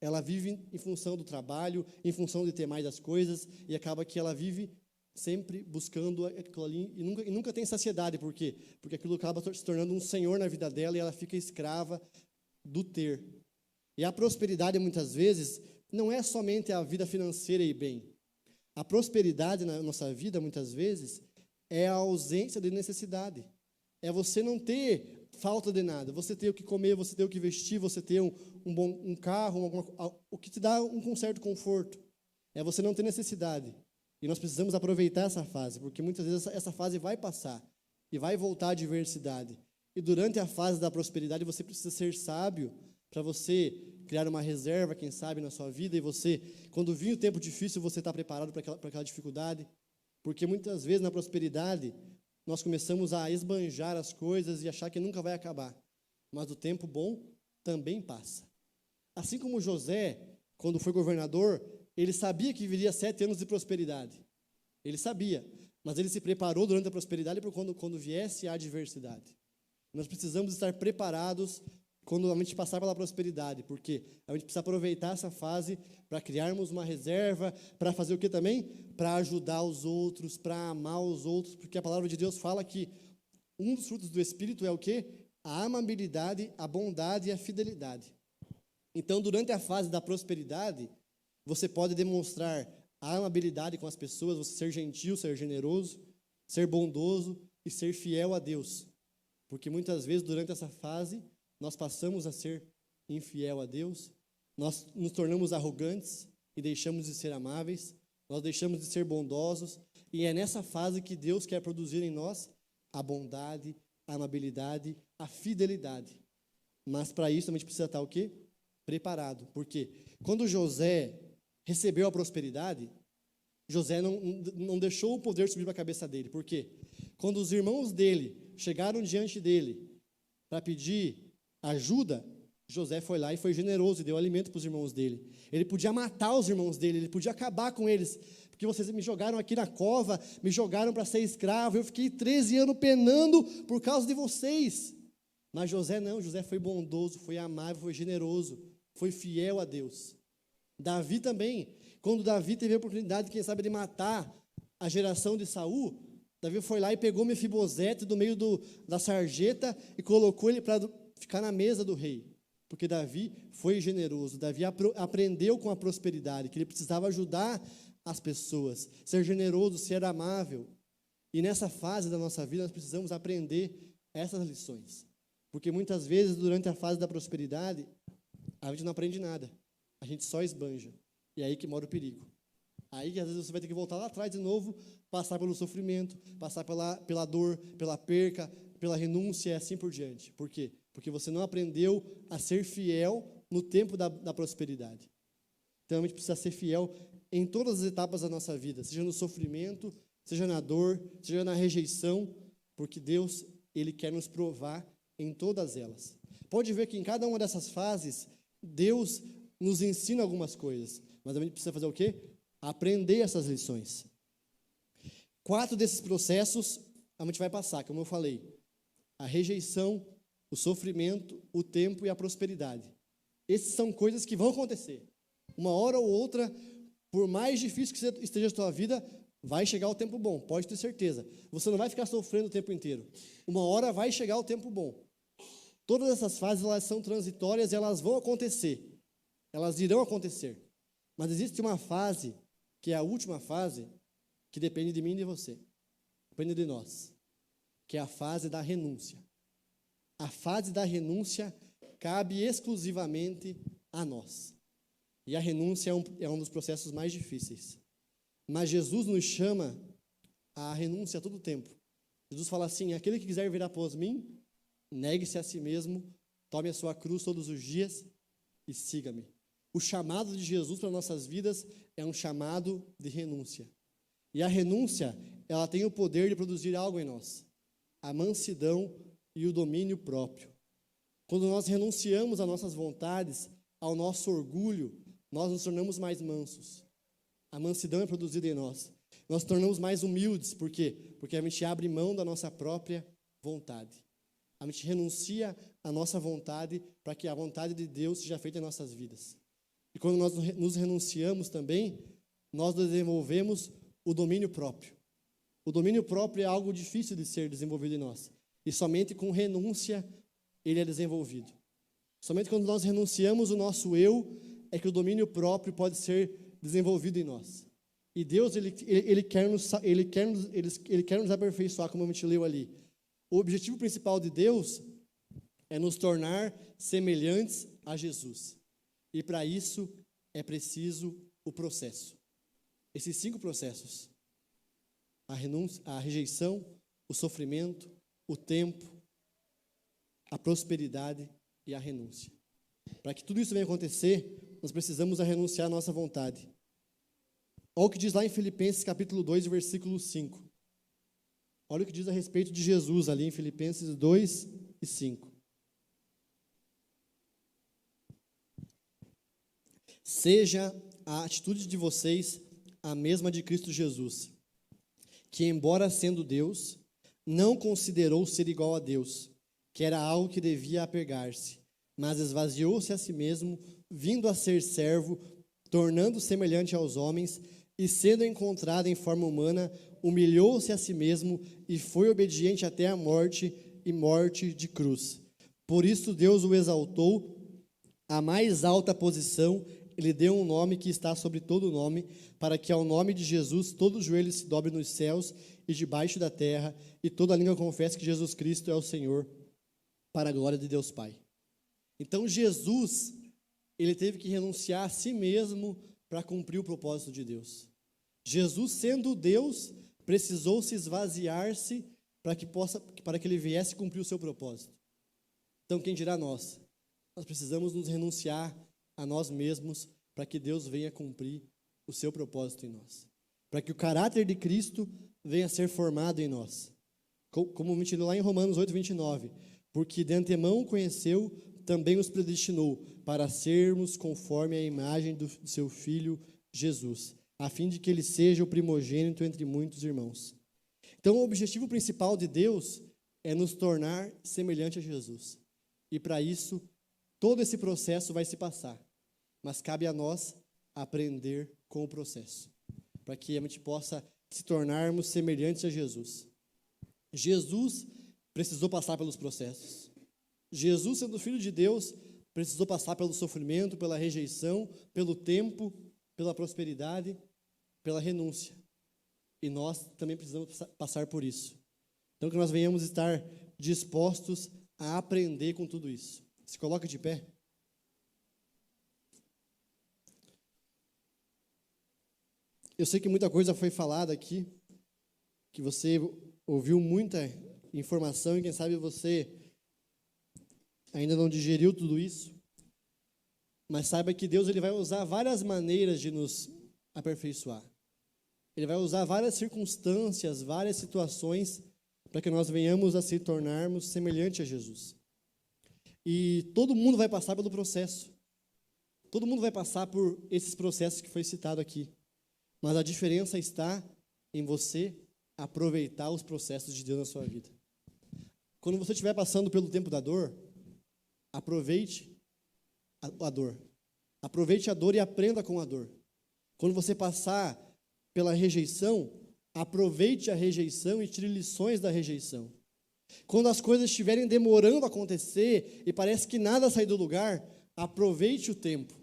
ela vive em função do trabalho, em função de ter mais as coisas, e acaba que ela vive sempre buscando aquilo ali e nunca tem saciedade. Por quê? Porque aquilo acaba se tornando um senhor na vida dela e ela fica escrava do ter. E a prosperidade, muitas vezes, não é somente a vida financeira e bem. A prosperidade na nossa vida, muitas vezes, é a ausência de necessidade. É você não ter falta de nada. Você ter o que comer, você ter o que vestir, você ter um carro, o que te dá um certo conforto. É você não ter necessidade. E nós precisamos aproveitar essa fase, porque muitas vezes essa fase vai passar e vai voltar a adversidade. E durante a fase da prosperidade, você precisa ser sábio para você criar uma reserva, quem sabe, na sua vida, e você, quando vir o tempo difícil, você está preparado para aquela dificuldade. Porque muitas vezes na prosperidade, nós começamos a esbanjar as coisas e achar que nunca vai acabar. Mas o tempo bom também passa. Assim como José, quando foi governador, ele sabia que viria 7 anos de prosperidade. Ele sabia, mas ele se preparou durante a prosperidade para quando viesse a adversidade. Nós precisamos estar preparados quando a gente passar pela prosperidade, porque a gente precisa aproveitar essa fase para criarmos uma reserva, para fazer o que também? Para ajudar os outros, para amar os outros, porque a palavra de Deus fala que um dos frutos do Espírito é o quê? A amabilidade, a bondade e a fidelidade. Então, durante a fase da prosperidade, você pode demonstrar a amabilidade com as pessoas, você ser gentil, ser generoso, ser bondoso e ser fiel a Deus. Porque muitas vezes, durante essa fase, nós passamos a ser infiel a Deus, nós nos tornamos arrogantes e deixamos de ser amáveis, nós deixamos de ser bondosos, e é nessa fase que Deus quer produzir em nós a bondade, a amabilidade, a fidelidade. Mas para isso a gente precisa estar o quê? Preparado. Porque quando José recebeu a prosperidade, José não deixou o poder subir para a cabeça dele. Por quê? Quando os irmãos dele chegaram diante dele para pedir ajuda, José foi lá e foi generoso e deu alimento para os irmãos dele. Ele podia matar os irmãos dele, ele podia acabar com eles, porque vocês me jogaram aqui na cova, me jogaram para ser escravo, eu fiquei 13 anos penando por causa de vocês. Mas José não, José foi bondoso, foi amável, foi generoso, foi fiel a Deus. Davi também, quando Davi teve a oportunidade, quem sabe, de matar a geração de Saul, Davi foi lá e pegou Mefibosete do meio da sarjeta e colocou ele para ficar na mesa do rei. Porque Davi foi generoso, Davi aprendeu com a prosperidade, que ele precisava ajudar as pessoas, ser generoso, ser amável. E nessa fase da nossa vida nós precisamos aprender essas lições. Porque muitas vezes, durante a fase da prosperidade, a gente não aprende nada, a gente só esbanja. E é aí que mora o perigo. Aí que às vezes você vai ter que voltar lá atrás de novo, passar pelo sofrimento, passar pela dor, pela perca, pela renúncia e assim por diante. Por quê? Porque você não aprendeu a ser fiel no tempo da prosperidade. Então a gente precisa ser fiel em todas as etapas da nossa vida, seja no sofrimento, seja na dor, seja na rejeição, porque Deus, Ele quer nos provar em todas elas. Pode ver que em cada uma dessas fases, Deus nos ensina algumas coisas, mas a gente precisa fazer o quê? Aprender essas lições. 4 desses processos a gente vai passar, como eu falei: a rejeição, o sofrimento, o tempo e a prosperidade. Essas são coisas que vão acontecer. Uma hora ou outra, por mais difícil que esteja a sua vida, vai chegar o tempo bom, pode ter certeza. Você não vai ficar sofrendo o tempo inteiro. Uma hora vai chegar o tempo bom. Todas essas fases, elas são transitórias e elas vão acontecer. Elas irão acontecer. Mas existe uma fase, que é a última fase, que depende de mim e de você. Depende de nós. Que é a fase da renúncia. A fase da renúncia cabe exclusivamente a nós. E a renúncia é um dos processos mais difíceis. Mas Jesus nos chama à renúncia a todo tempo. Jesus fala assim: aquele que quiser vir após mim, negue-se a si mesmo, tome a sua cruz todos os dias e siga-me. O chamado de Jesus para nossas vidas é um chamado de renúncia. E a renúncia, ela tem o poder de produzir algo em nós: a mansidão e o domínio próprio. Quando nós renunciamos às nossas vontades, ao nosso orgulho, nós nos tornamos mais mansos. A mansidão é produzida em nós. Nós nos tornamos mais humildes. Por quê? Porque a gente abre mão da nossa própria vontade. A gente renuncia à nossa vontade para que a vontade de Deus seja feita em nossas vidas. E quando nós nos renunciamos também, nós desenvolvemos o domínio próprio. O domínio próprio é algo difícil de ser desenvolvido em nós. E somente com renúncia ele é desenvolvido. Somente quando nós renunciamos o nosso eu é que o domínio próprio pode ser desenvolvido em nós. E Deus, ele quer nos aperfeiçoar, como a gente leu ali. O objetivo principal de Deus é nos tornar semelhantes a Jesus. E para isso é preciso o processo. Esses 5 processos: a renúncia, a rejeição, o sofrimento, o tempo, a prosperidade e a renúncia. Para que tudo isso venha acontecer, nós precisamos renunciar à nossa vontade. Olha o que diz lá em Filipenses capítulo 2, versículo 5. Olha o que diz a respeito de Jesus ali em Filipenses 2 e 5. Seja a atitude de vocês a mesma de Cristo Jesus, que, embora sendo Deus, não considerou ser igual a Deus, que era algo que devia apegar-se, mas esvaziou-se a si mesmo, vindo a ser servo, tornando semelhante aos homens, e sendo encontrado em forma humana, humilhou-se a si mesmo e foi obediente até a morte, e morte de cruz. Por isso Deus o exaltou à mais alta posição Ele deu um nome que está sobre todo nome, para que ao nome de Jesus todo joelho se dobre nos céus e debaixo da terra, e toda língua confesse que Jesus Cristo é o Senhor, para a glória de Deus Pai. Então Jesus, ele teve que renunciar a si mesmo para cumprir o propósito de Deus. Jesus, sendo Deus, precisou se esvaziar-se para que ele viesse cumprir o seu propósito. Então, quem dirá nós? Nós precisamos nos renunciar a nós mesmos para que Deus venha cumprir o seu propósito em nós. Para que o caráter de Cristo venha a ser formado em nós. Como mencionou lá em Romanos 8, 29. Porque de antemão conheceu, também os predestinou para sermos conforme a imagem do seu Filho Jesus, a fim de que ele seja o primogênito entre muitos irmãos. Então, o objetivo principal de Deus é nos tornar semelhante a Jesus. E para isso, todo esse processo vai se passar. Mas cabe a nós aprender com o processo, para que a gente possa se tornarmos semelhantes a Jesus. Jesus precisou passar pelos processos. Jesus, sendo Filho de Deus, precisou passar pelo sofrimento, pela rejeição, pelo tempo, pela prosperidade, pela renúncia. E nós também precisamos passar por isso. Então, que nós venhamos estar dispostos a aprender com tudo isso. Se coloca de pé. Eu sei que muita coisa foi falada aqui, que você ouviu muita informação e quem sabe você ainda não digeriu tudo isso. Mas saiba que Deus ele vai usar várias maneiras de nos aperfeiçoar. Ele vai usar várias circunstâncias, várias situações para que nós venhamos a se tornarmos semelhantes a Jesus. E todo mundo vai passar pelo processo. Todo mundo vai passar por esses processos que foi citado aqui. Mas a diferença está em você aproveitar os processos de Deus na sua vida. Quando você estiver passando pelo tempo da dor, aproveite a dor. Aproveite a dor e aprenda com a dor. Quando você passar pela rejeição, aproveite a rejeição e tire lições da rejeição. Quando as coisas estiverem demorando a acontecer e parece que nada sai do lugar, aproveite o tempo.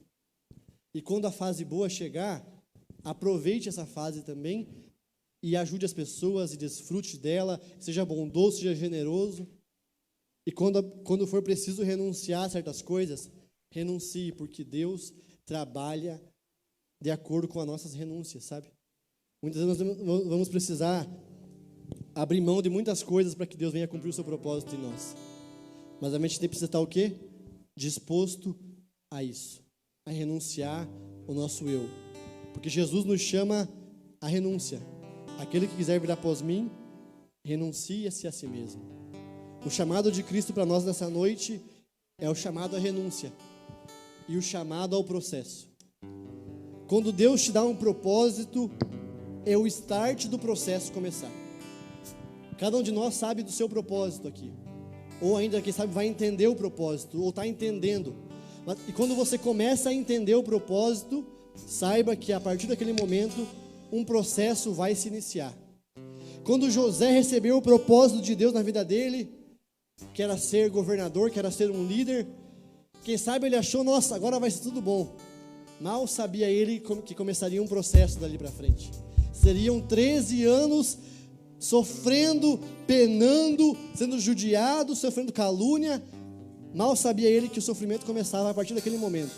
E quando a fase boa chegar, aproveite essa fase também e ajude as pessoas e desfrute dela, seja bondoso, seja generoso. E quando for preciso renunciar a certas coisas, renuncie, porque Deus trabalha de acordo com as nossas renúncias, sabe? Muitas vezes nós vamos precisar abrir mão de muitas coisas para que Deus venha cumprir o seu propósito em nós. Mas a gente precisa estar o quê? Disposto a isso, a renunciar o nosso eu. Porque Jesus nos chama à renúncia. Aquele que quiser vir após mim, renuncie-se a si mesmo. O chamado de Cristo para nós nessa noite é o chamado à renúncia e o chamado ao processo. Quando Deus te dá um propósito, é o start do processo começar. Cada um de nós sabe do seu propósito aqui. Ou ainda, quem sabe, vai entender o propósito, ou está entendendo. E quando você começa a entender o propósito, saiba que a partir daquele momento, um processo vai se iniciar. Quando José recebeu o propósito de Deus na vida dele, que era ser governador, que era ser um líder, quem sabe ele achou, nossa, agora vai ser tudo bom. Mal sabia ele que começaria um processo dali para frente. Seriam 13 anos sofrendo, penando, sendo judiado, sofrendo calúnia. Mal sabia ele que o sofrimento começava a partir daquele momento.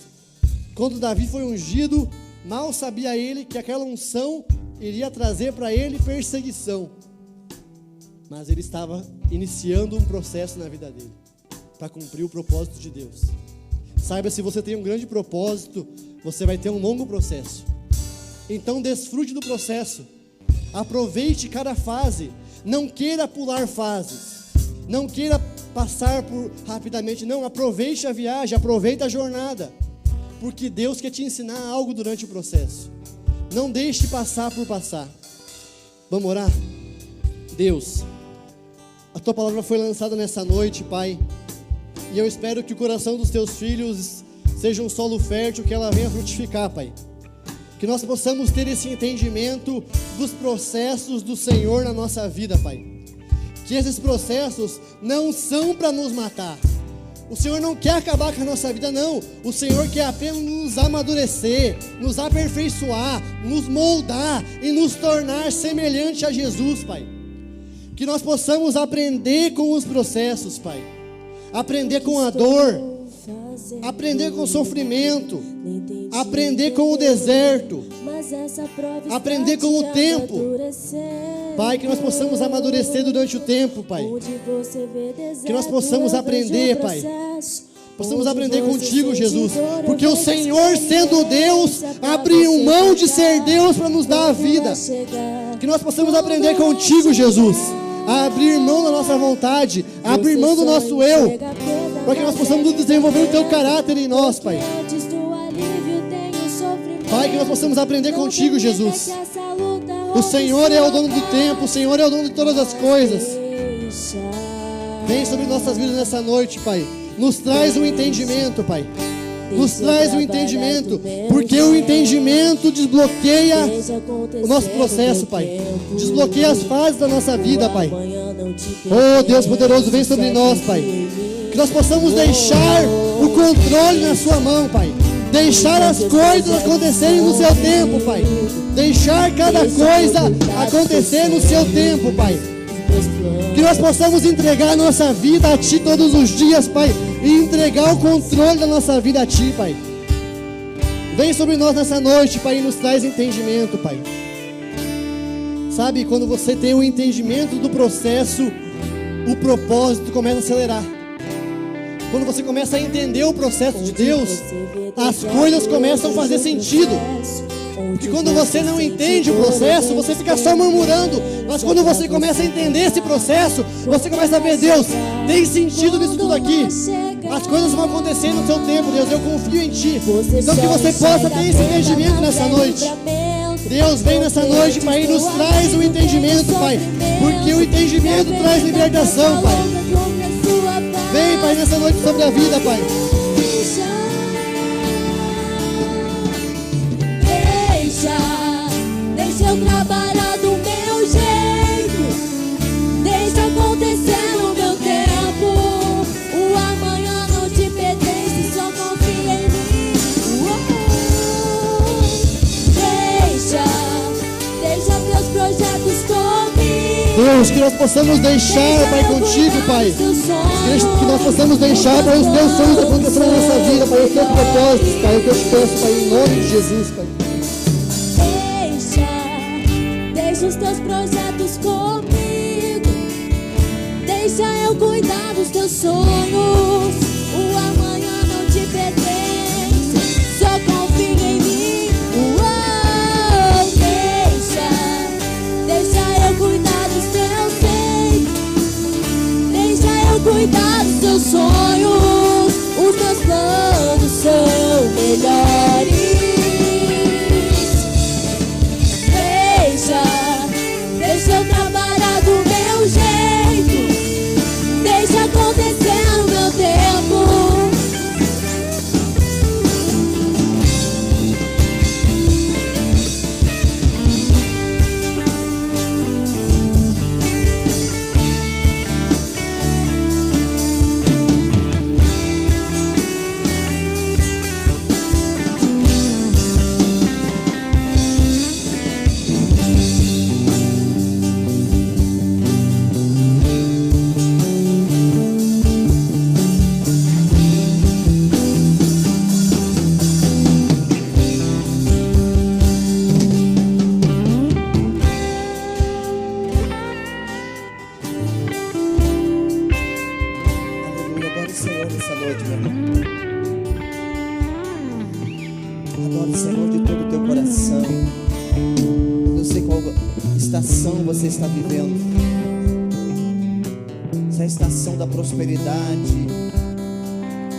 Quando Davi foi ungido, mal sabia ele que aquela unção iria trazer para ele perseguição. Mas ele estava iniciando um processo na vida dele, para cumprir o propósito de Deus. Saiba, se você tem um grande propósito, você vai ter um longo processo. Então desfrute do processo. Aproveite cada fase. Não queira pular fases. Não queira passar por rapidamente. Não, aproveite a viagem, aproveite a jornada. Porque Deus quer te ensinar algo durante o processo. Não deixe passar por passar. Vamos orar? Deus, a Tua palavra foi lançada nessa noite, Pai. E eu espero que o coração dos Teus filhos seja um solo fértil, que ela venha frutificar, Pai. Que nós possamos ter esse entendimento dos processos do Senhor na nossa vida, Pai. Que esses processos não são para nos matar, O Senhor não quer acabar com a nossa vida, não. O Senhor quer apenas nos amadurecer, nos aperfeiçoar, nos moldar e nos tornar semelhante a Jesus, Pai. Que nós possamos aprender com os processos, Pai. Aprender com a dor, aprender com o sofrimento, aprender com o deserto, aprender com o tempo. Pai, que nós possamos amadurecer durante o tempo, Pai. Que nós possamos aprender, Pai. Possamos aprender contigo, Jesus. Porque o Senhor, sendo Deus, abriu mão de ser Deus para nos dar a vida. Que nós possamos aprender contigo, Jesus, a abrir mão da nossa vontade, a abrir mão do nosso eu, para que nós possamos desenvolver o teu caráter em nós, Pai. Pai, que nós possamos aprender contigo, Jesus. O Senhor é o dono do tempo, o Senhor é o dono de todas as coisas. Vem sobre nossas vidas nessa noite, Pai. Nos traz um entendimento, Pai. Nos traz um entendimento, porque o entendimento desbloqueia o nosso processo, Pai. Desbloqueia as fases da nossa vida, Pai. Oh, Deus poderoso, vem sobre nós, Pai. Que nós possamos deixar o controle na sua mão, Pai. Deixar as coisas acontecerem no seu tempo, Pai. Deixar cada coisa acontecer no seu tempo, Pai. Que nós possamos entregar a nossa vida a Ti todos os dias, Pai. E entregar o controle da nossa vida a Ti, Pai. Vem sobre nós nessa noite, Pai, e nos traz entendimento, Pai. Sabe, quando você tem o entendimento do processo, o propósito começa a acelerar. Quando você começa a entender o processo de Deus, as coisas começam a fazer sentido. Porque quando você não entende o processo, você fica só murmurando. Mas quando você começa a entender esse processo, você começa a ver, Deus, tem sentido nisso tudo aqui. As coisas vão acontecer no seu tempo, Deus, eu confio em Ti. Então que você possa ter esse entendimento nessa noite. Deus, vem nessa noite, Pai, e nos traz o entendimento, Pai. Porque o entendimento traz libertação, Pai. Vem, Pai, nessa noite sobre a vida, Pai. Deixa eu trabalhar do meu jeito. Deixa acontecer no meu tempo. O amanhã não te pertence, só confia em mim. Deixa teus projetos comigo. Deus, que nós possamos deixar, Pai, contigo, Pai. Que nós possamos deixar, Pai, os teus sonhos acontecer na nossa vida, Pai, os teus propósitos, Pai. Eu te peço, Pai, em nome de Jesus, Pai. Deixa os teus projetos comigo. Deixa eu cuidar dos teus sonhos. O amanhã não te pertence, só confia em mim. Deixa eu cuidar dos teus feitos. Deixa eu cuidar dos teus sonhos. Os teus planos são melhores. Deixa eu trabalhar do meu jeito. Deixa acontecer no meu tempo. Você está vivendo, se é a estação da prosperidade,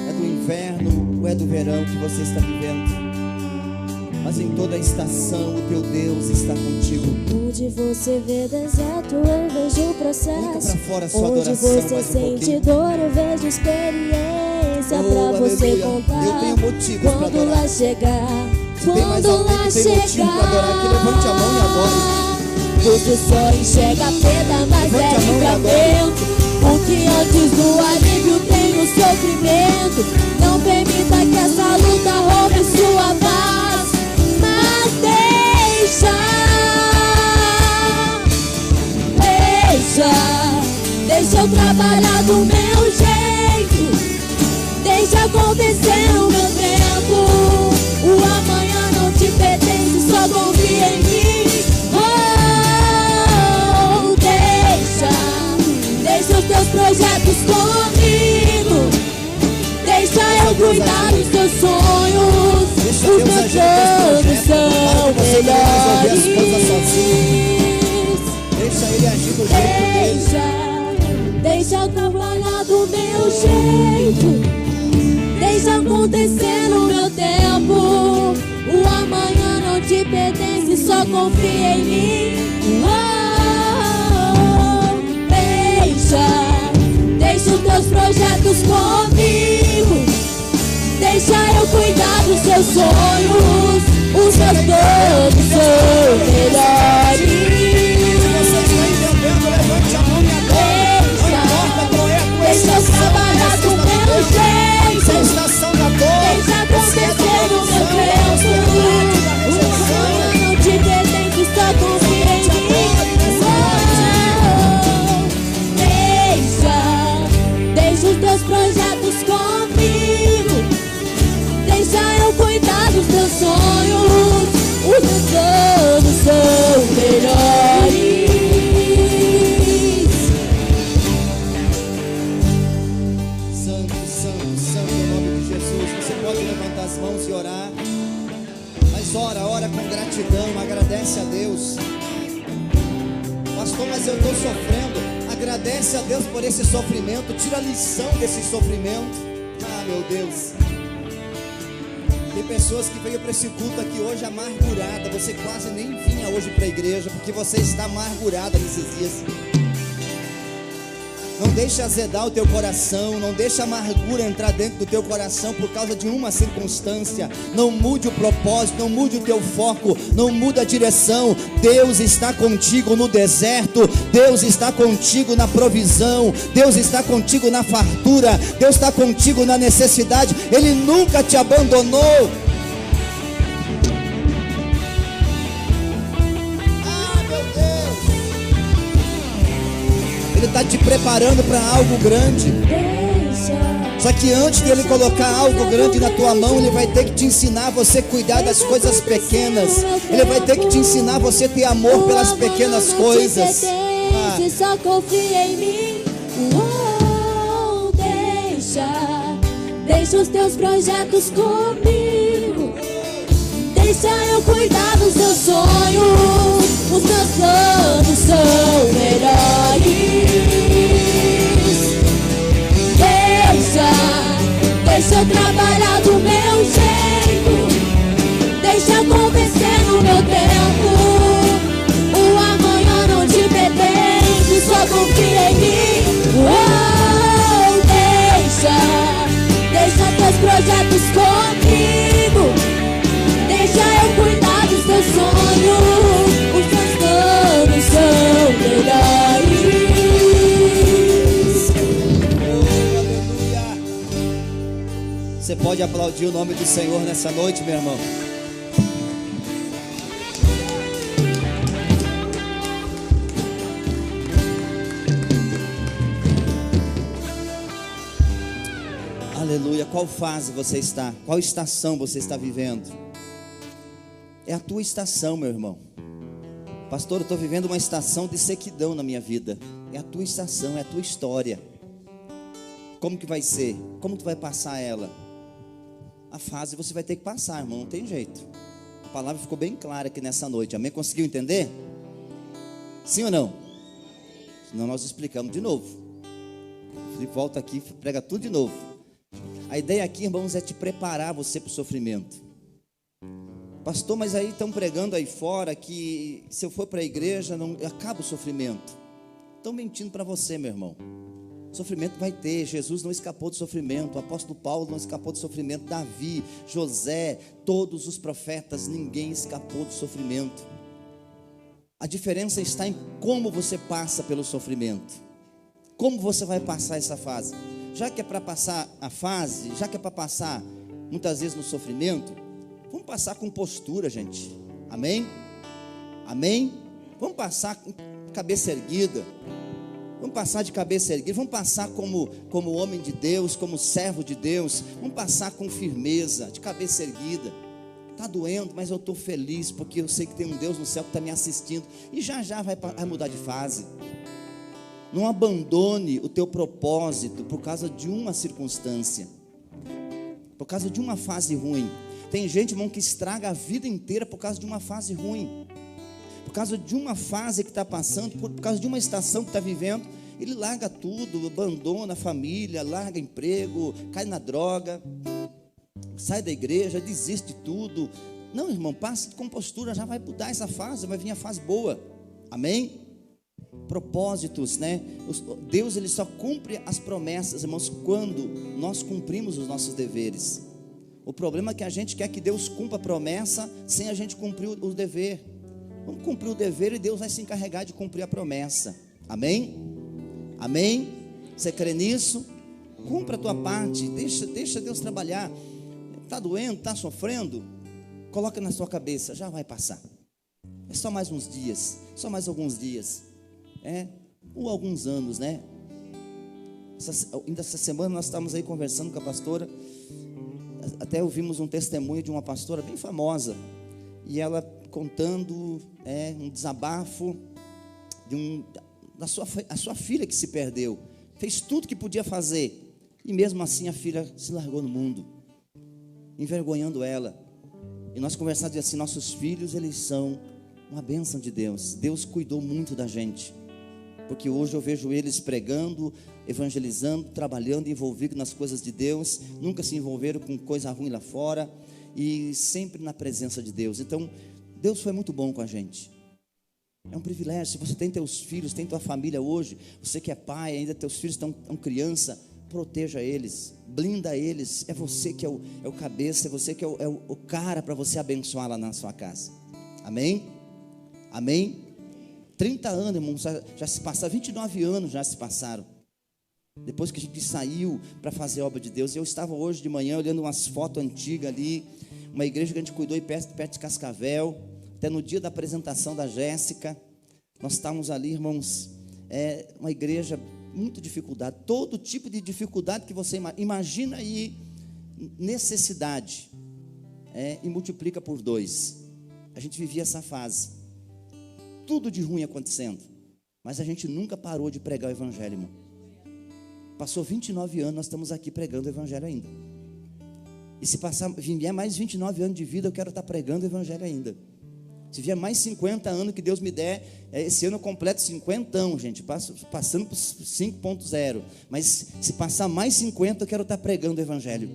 é do inverno ou é do verão que você está vivendo, mas em toda a estação o teu Deus está contigo. Onde você vê deserto, eu vejo o processo. Pra fora a sua onde adoração, você sente dor, eu vejo experiência pra você contar. Eu tenho motivos para quando adorar. lá chegar, Se tem mais alguém que tem motivo para adorar, que levante a mão e adore. Você só enxerga a perda, mas Levante a é mão e livramento. Porque antes do alívio tem no sofrimento. Não permita que essa luta roube sua paz, mas deixa eu trabalhar do meu jeito, deixa acontecer no meu tempo. O amanhã não te pertence, só confia em mim. Oh, deixa os teus projetos comigo, deixa eu cuidar dos teus sonhos. Os meus planos são melhores. Deixa ele agir do jeito dele. Deixa eu trabalhar do meu jeito, deixa acontecer no meu tempo. O amanhã não te pertence, só confia em mim. Oh, deixa os teus projetos comigo, deixa eu cuidar dos seus sonhos. Os meus planos são melhores. Levante a mão e adore. Não importa qual é a tua Deixa eu trabalhar do meu jeito, se é a estação da dor, deixa acontecer no meu tempo. O amanhã não te pertence, só confia em mim. Deixa os teus projetos comigo, deixa eu cuidar dos teus sonhos. Os meus planos são melhores. Mãos e orar, mas ora com gratidão, agradece a Deus. Pastor, mas eu estou sofrendo. Agradece a Deus por esse sofrimento, tira a lição desse sofrimento. Ah, meu Deus, tem pessoas que veio para esse culto aqui hoje amargurada. Você quase nem vinha hoje para a igreja, porque você está amargurada nesses dias. Não deixa azedar o teu coração, não deixa a amargura entrar dentro do teu coração por causa de uma circunstância. Não mude o propósito, não mude o teu foco, não muda a direção. Deus está contigo no deserto, Deus está contigo na provisão, Deus está contigo na fartura, Deus está contigo na necessidade. Ele nunca te abandonou. Ele está te preparando para algo grande. Só que antes de Ele colocar algo grande na tua mão, Ele vai ter que te ensinar a você cuidar das coisas pequenas. Ele vai ter que te ensinar a você ter amor pelas pequenas coisas. Só confia em mim. Deixa os teus projetos comigo, deixa eu cuidar dos teus sonhos. Os meus planos são melhores. Deixa eu trabalhar do meu jeito, deixa acontecer no meu tempo. O amanhã não te pertence, só confia em mim. Oh, deixa teus projetos comigo, deixa eu cuidar dos teus sonhos. Os teus planos são melhores. Você pode aplaudir o nome do Senhor nessa noite, meu irmão? Aleluia. Qual fase você está? Qual estação você está vivendo? É a tua estação, meu irmão. Pastor, eu estou vivendo uma estação de sequidão na minha vida. É a tua estação, é a tua história. Como que vai ser? Como tu vai passar ela? A fase você vai ter que passar, irmão, não tem jeito. A palavra ficou bem clara aqui nessa noite, amém? Conseguiu entender? Sim ou não? Senão nós explicamos de novo. Felipe volta aqui, prega tudo de novo. A ideia aqui, irmãos, é te preparar você para o sofrimento. Pastor, mas aí estão pregando aí fora que se eu for para a igreja não acaba o sofrimento. Estão mentindo para você, meu irmão. Sofrimento vai ter. Jesus não escapou do sofrimento, o apóstolo Paulo não escapou do sofrimento, Davi, José, todos os profetas, ninguém escapou do sofrimento. A diferença está em como você passa pelo sofrimento, como você vai passar essa fase. já que é para passar a fase, já que é para passar muitas vezes no sofrimento, vamos passar com postura, gente. Amém? Amém? Vamos passar com cabeça erguida. Vamos passar de cabeça erguida. Vamos passar como homem de Deus, como servo de Deus. Vamos passar com firmeza, de cabeça erguida. Está doendo, mas eu estou feliz, porque eu sei que tem um Deus no céu que está me assistindo. E já vai mudar de fase. Não abandone o teu propósito por causa de uma circunstância, por causa de uma fase ruim. Tem gente, irmão, que estraga a vida inteira por causa de uma fase ruim, por causa de uma fase que está passando, por causa de uma estação que está vivendo. Ele larga tudo, abandona a família, larga emprego, cai na droga, sai da igreja, desiste de tudo. Não, irmão, passe com postura, já vai mudar essa fase, vai vir a fase boa. Amém? Propósitos, né? Deus, ele só cumpre as promessas, irmãos, quando nós cumprimos os nossos deveres. O problema é que a gente quer que Deus cumpra a promessa sem a gente cumprir o dever. Vamos cumprir o dever e Deus vai se encarregar de cumprir a promessa. Amém? Amém? Você crê nisso? Cumpra a tua parte, deixa Deus trabalhar. Está doendo, está sofrendo? Coloca na sua cabeça, já vai passar. É só mais uns dias, só mais alguns dias. Ou alguns anos, né? Ainda essa semana nós estávamos aí conversando com a pastora. Até ouvimos um testemunho de uma pastora bem famosa, e ela contando um desabafo da sua filha que se perdeu. Fez tudo que podia fazer, e mesmo assim a filha se largou no mundo, envergonhando ela. E nós conversamos assim: nossos filhos, eles são uma bênção de Deus. Deus cuidou muito da gente, porque hoje eu vejo eles pregando, evangelizando, trabalhando, envolvidos nas coisas de Deus. Nunca se envolveram com coisa ruim lá fora, e sempre na presença de Deus. Então, Deus foi muito bom com a gente. É um privilégio. Se você tem teus filhos, tem tua família hoje, você que é pai, ainda teus filhos estão criança, proteja eles, blinda eles. É você que é o cabeça, é você que é o cara para você abençoar lá na sua casa. Amém? Amém? 30 anos, irmão, já se passaram, 29 anos já se passaram, depois que a gente saiu para fazer a obra de Deus. Eu estava hoje de manhã olhando umas fotos antigas ali, uma igreja que a gente cuidou aí perto de Cascavel, até no dia da apresentação da Jéssica, nós estávamos ali, irmãos, uma igreja, muita dificuldade, todo tipo de dificuldade que você imagina aí, necessidade, e multiplica por 2, a gente vivia essa fase, tudo de ruim acontecendo, mas a gente nunca parou de pregar o evangelho, irmão. Passou 29 anos, nós estamos aqui pregando o evangelho ainda. E se vier mais 29 anos de vida, eu quero estar pregando o evangelho ainda. Se vier mais 50 anos que Deus me der, esse ano eu completo 50, gente, passando por 5.0. Mas se passar mais 50, eu quero estar pregando o evangelho.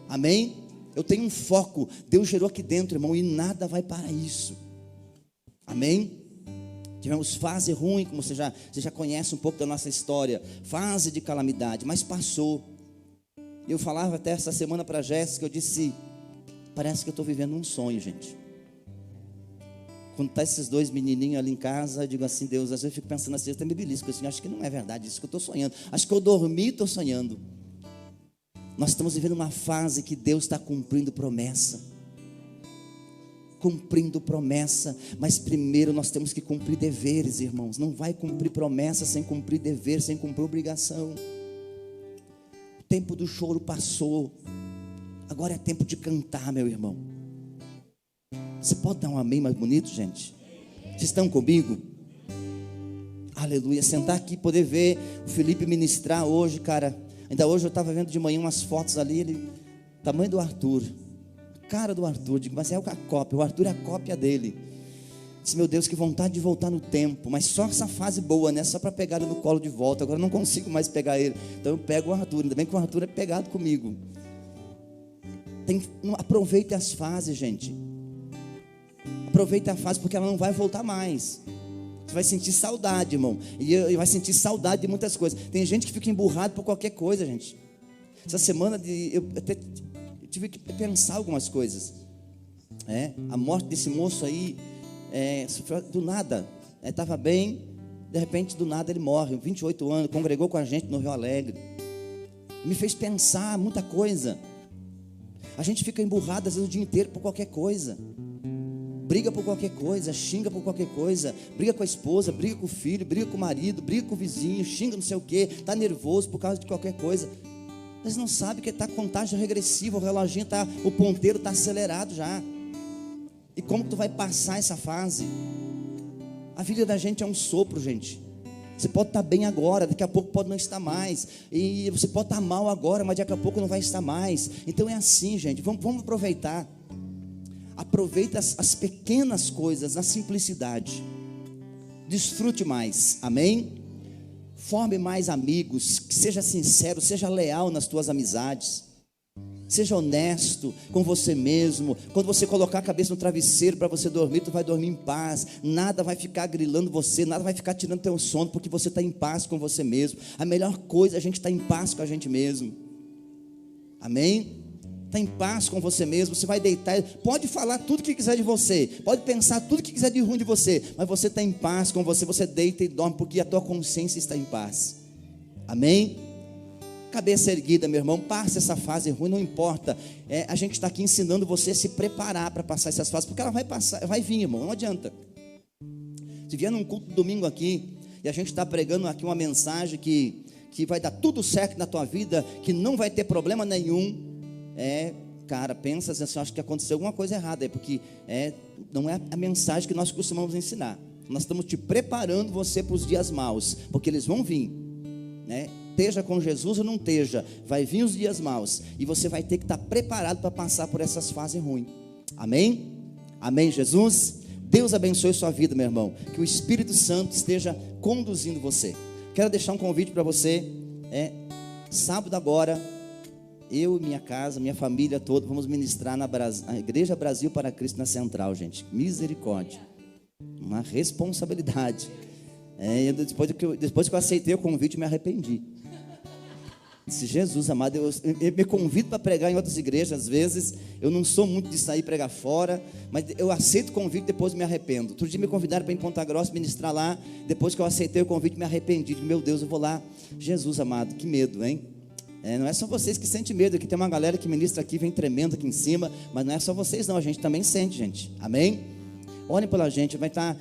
Amém? Eu tenho um foco, Deus gerou aqui dentro, irmão, e nada vai para isso. Amém? Tivemos fase ruim, como você já conhece um pouco da nossa história, fase de calamidade, mas passou. Eu falava até essa semana para a Jéssica, eu disse: parece que eu estou vivendo um sonho, gente. Quando tá esses 2 menininhos ali em casa, eu digo assim: Deus, às vezes eu fico pensando assim, eu até me belisco assim, acho que não é verdade isso que eu estou sonhando, acho que eu dormi e estou sonhando. Nós estamos vivendo uma fase que Deus está cumprindo promessa, mas primeiro nós temos que cumprir deveres, irmãos. Não vai cumprir promessa sem cumprir dever, sem cumprir obrigação. O tempo do choro passou, agora é tempo de cantar, meu irmão. Você pode dar um amém mais bonito, gente? Vocês estão comigo? Aleluia. Sentar aqui, poder ver o Felipe ministrar hoje, cara. Ainda hoje eu estava vendo de manhã umas fotos ali, tamanho do Arthur, cara do Arthur, digo, mas é a cópia, o Arthur é a cópia dele. Disse: meu Deus, que vontade de voltar no tempo, mas só essa fase boa, né? Só para pegar ele no colo de volta. Agora eu não consigo mais pegar ele, então eu pego o Arthur. Ainda bem que o Arthur é pegado comigo. Aproveite as fases, gente. Aproveite a fase, porque ela não vai voltar mais. Você vai sentir saudade, irmão, e vai sentir saudade de muitas coisas. Tem gente que fica emburrado por qualquer coisa, gente. Essa semana eu até tive que pensar algumas coisas. A morte desse moço aí, do nada, estava bem, de repente do nada ele morre, 28 anos, congregou com a gente no Rio Alegre. me fez pensar muita coisa. A gente fica emburrado às vezes o dia inteiro por qualquer coisa, briga por qualquer coisa, xinga por qualquer coisa, briga com a esposa, briga com o filho, briga com o marido, briga com o vizinho, xinga não sei o que, está nervoso por causa de qualquer coisa. Mas não sabe que está contagem regressiva, o reloginho está, o ponteiro está acelerado já. E como que tu vai passar essa fase? A vida da gente é um sopro, gente. Você pode estar bem agora, daqui a pouco pode não estar mais. E você pode estar mal agora, mas daqui a pouco não vai estar mais. Então é assim, gente, vamos aproveitar. Aproveita as pequenas coisas, na simplicidade. Desfrute mais, amém? Forme mais amigos, seja sincero, seja leal nas tuas amizades. Seja honesto com você mesmo. Quando você colocar a cabeça no travesseiro para você dormir, tu vai dormir em paz. Nada vai ficar grilando você, nada vai ficar tirando teu sono, porque você está em paz com você mesmo. A melhor coisa é a gente estar em paz com a gente mesmo. Amém? Está em paz com você mesmo. Você vai deitar, pode falar tudo que quiser de você, pode pensar tudo que quiser de ruim de você, mas você está em paz com você. Você deita e dorme porque a tua consciência está em paz. Amém? Cabeça erguida, meu irmão, passe essa fase ruim, não importa. A gente está aqui ensinando você a se preparar para passar essas fases, porque ela vai passar, vai vir, irmão, não adianta. Se vier num culto domingo aqui, e a gente está pregando aqui uma mensagem que vai dar tudo certo na tua vida, que não vai ter problema nenhum, cara, pensa assim, acho que aconteceu alguma coisa errada aí, porque não é a mensagem que nós costumamos ensinar. Nós estamos te preparando você para os dias maus, porque eles vão vir, né? Esteja com Jesus ou não esteja, vai vir os dias maus, e você vai ter que estar preparado para passar por essas fases ruins. Amém? Amém, Jesus? Deus abençoe sua vida, meu irmão, que o Espírito Santo esteja conduzindo você. Quero deixar um convite para você. Sábado agora, eu e minha casa, minha família toda, vamos ministrar na Igreja Brasil para Cristo na Central, gente. Misericórdia, uma responsabilidade. Depois que eu aceitei o convite, eu me arrependi. Disse, Jesus amado, eu me convido para pregar em outras igrejas. Às vezes eu não sou muito de sair pregar fora, mas eu aceito o convite, depois me arrependo. Outro dia me convidaram para ir em Ponta Grossa ministrar lá. Depois que eu aceitei o convite, me arrependi. Meu Deus, eu vou lá. Jesus amado, que medo, hein? Não é só vocês que sentem medo. Aqui tem uma galera que ministra aqui, vem tremendo aqui em cima. Mas não é só vocês não, a gente também sente, gente. Amém? Olhem pela gente, vai estar...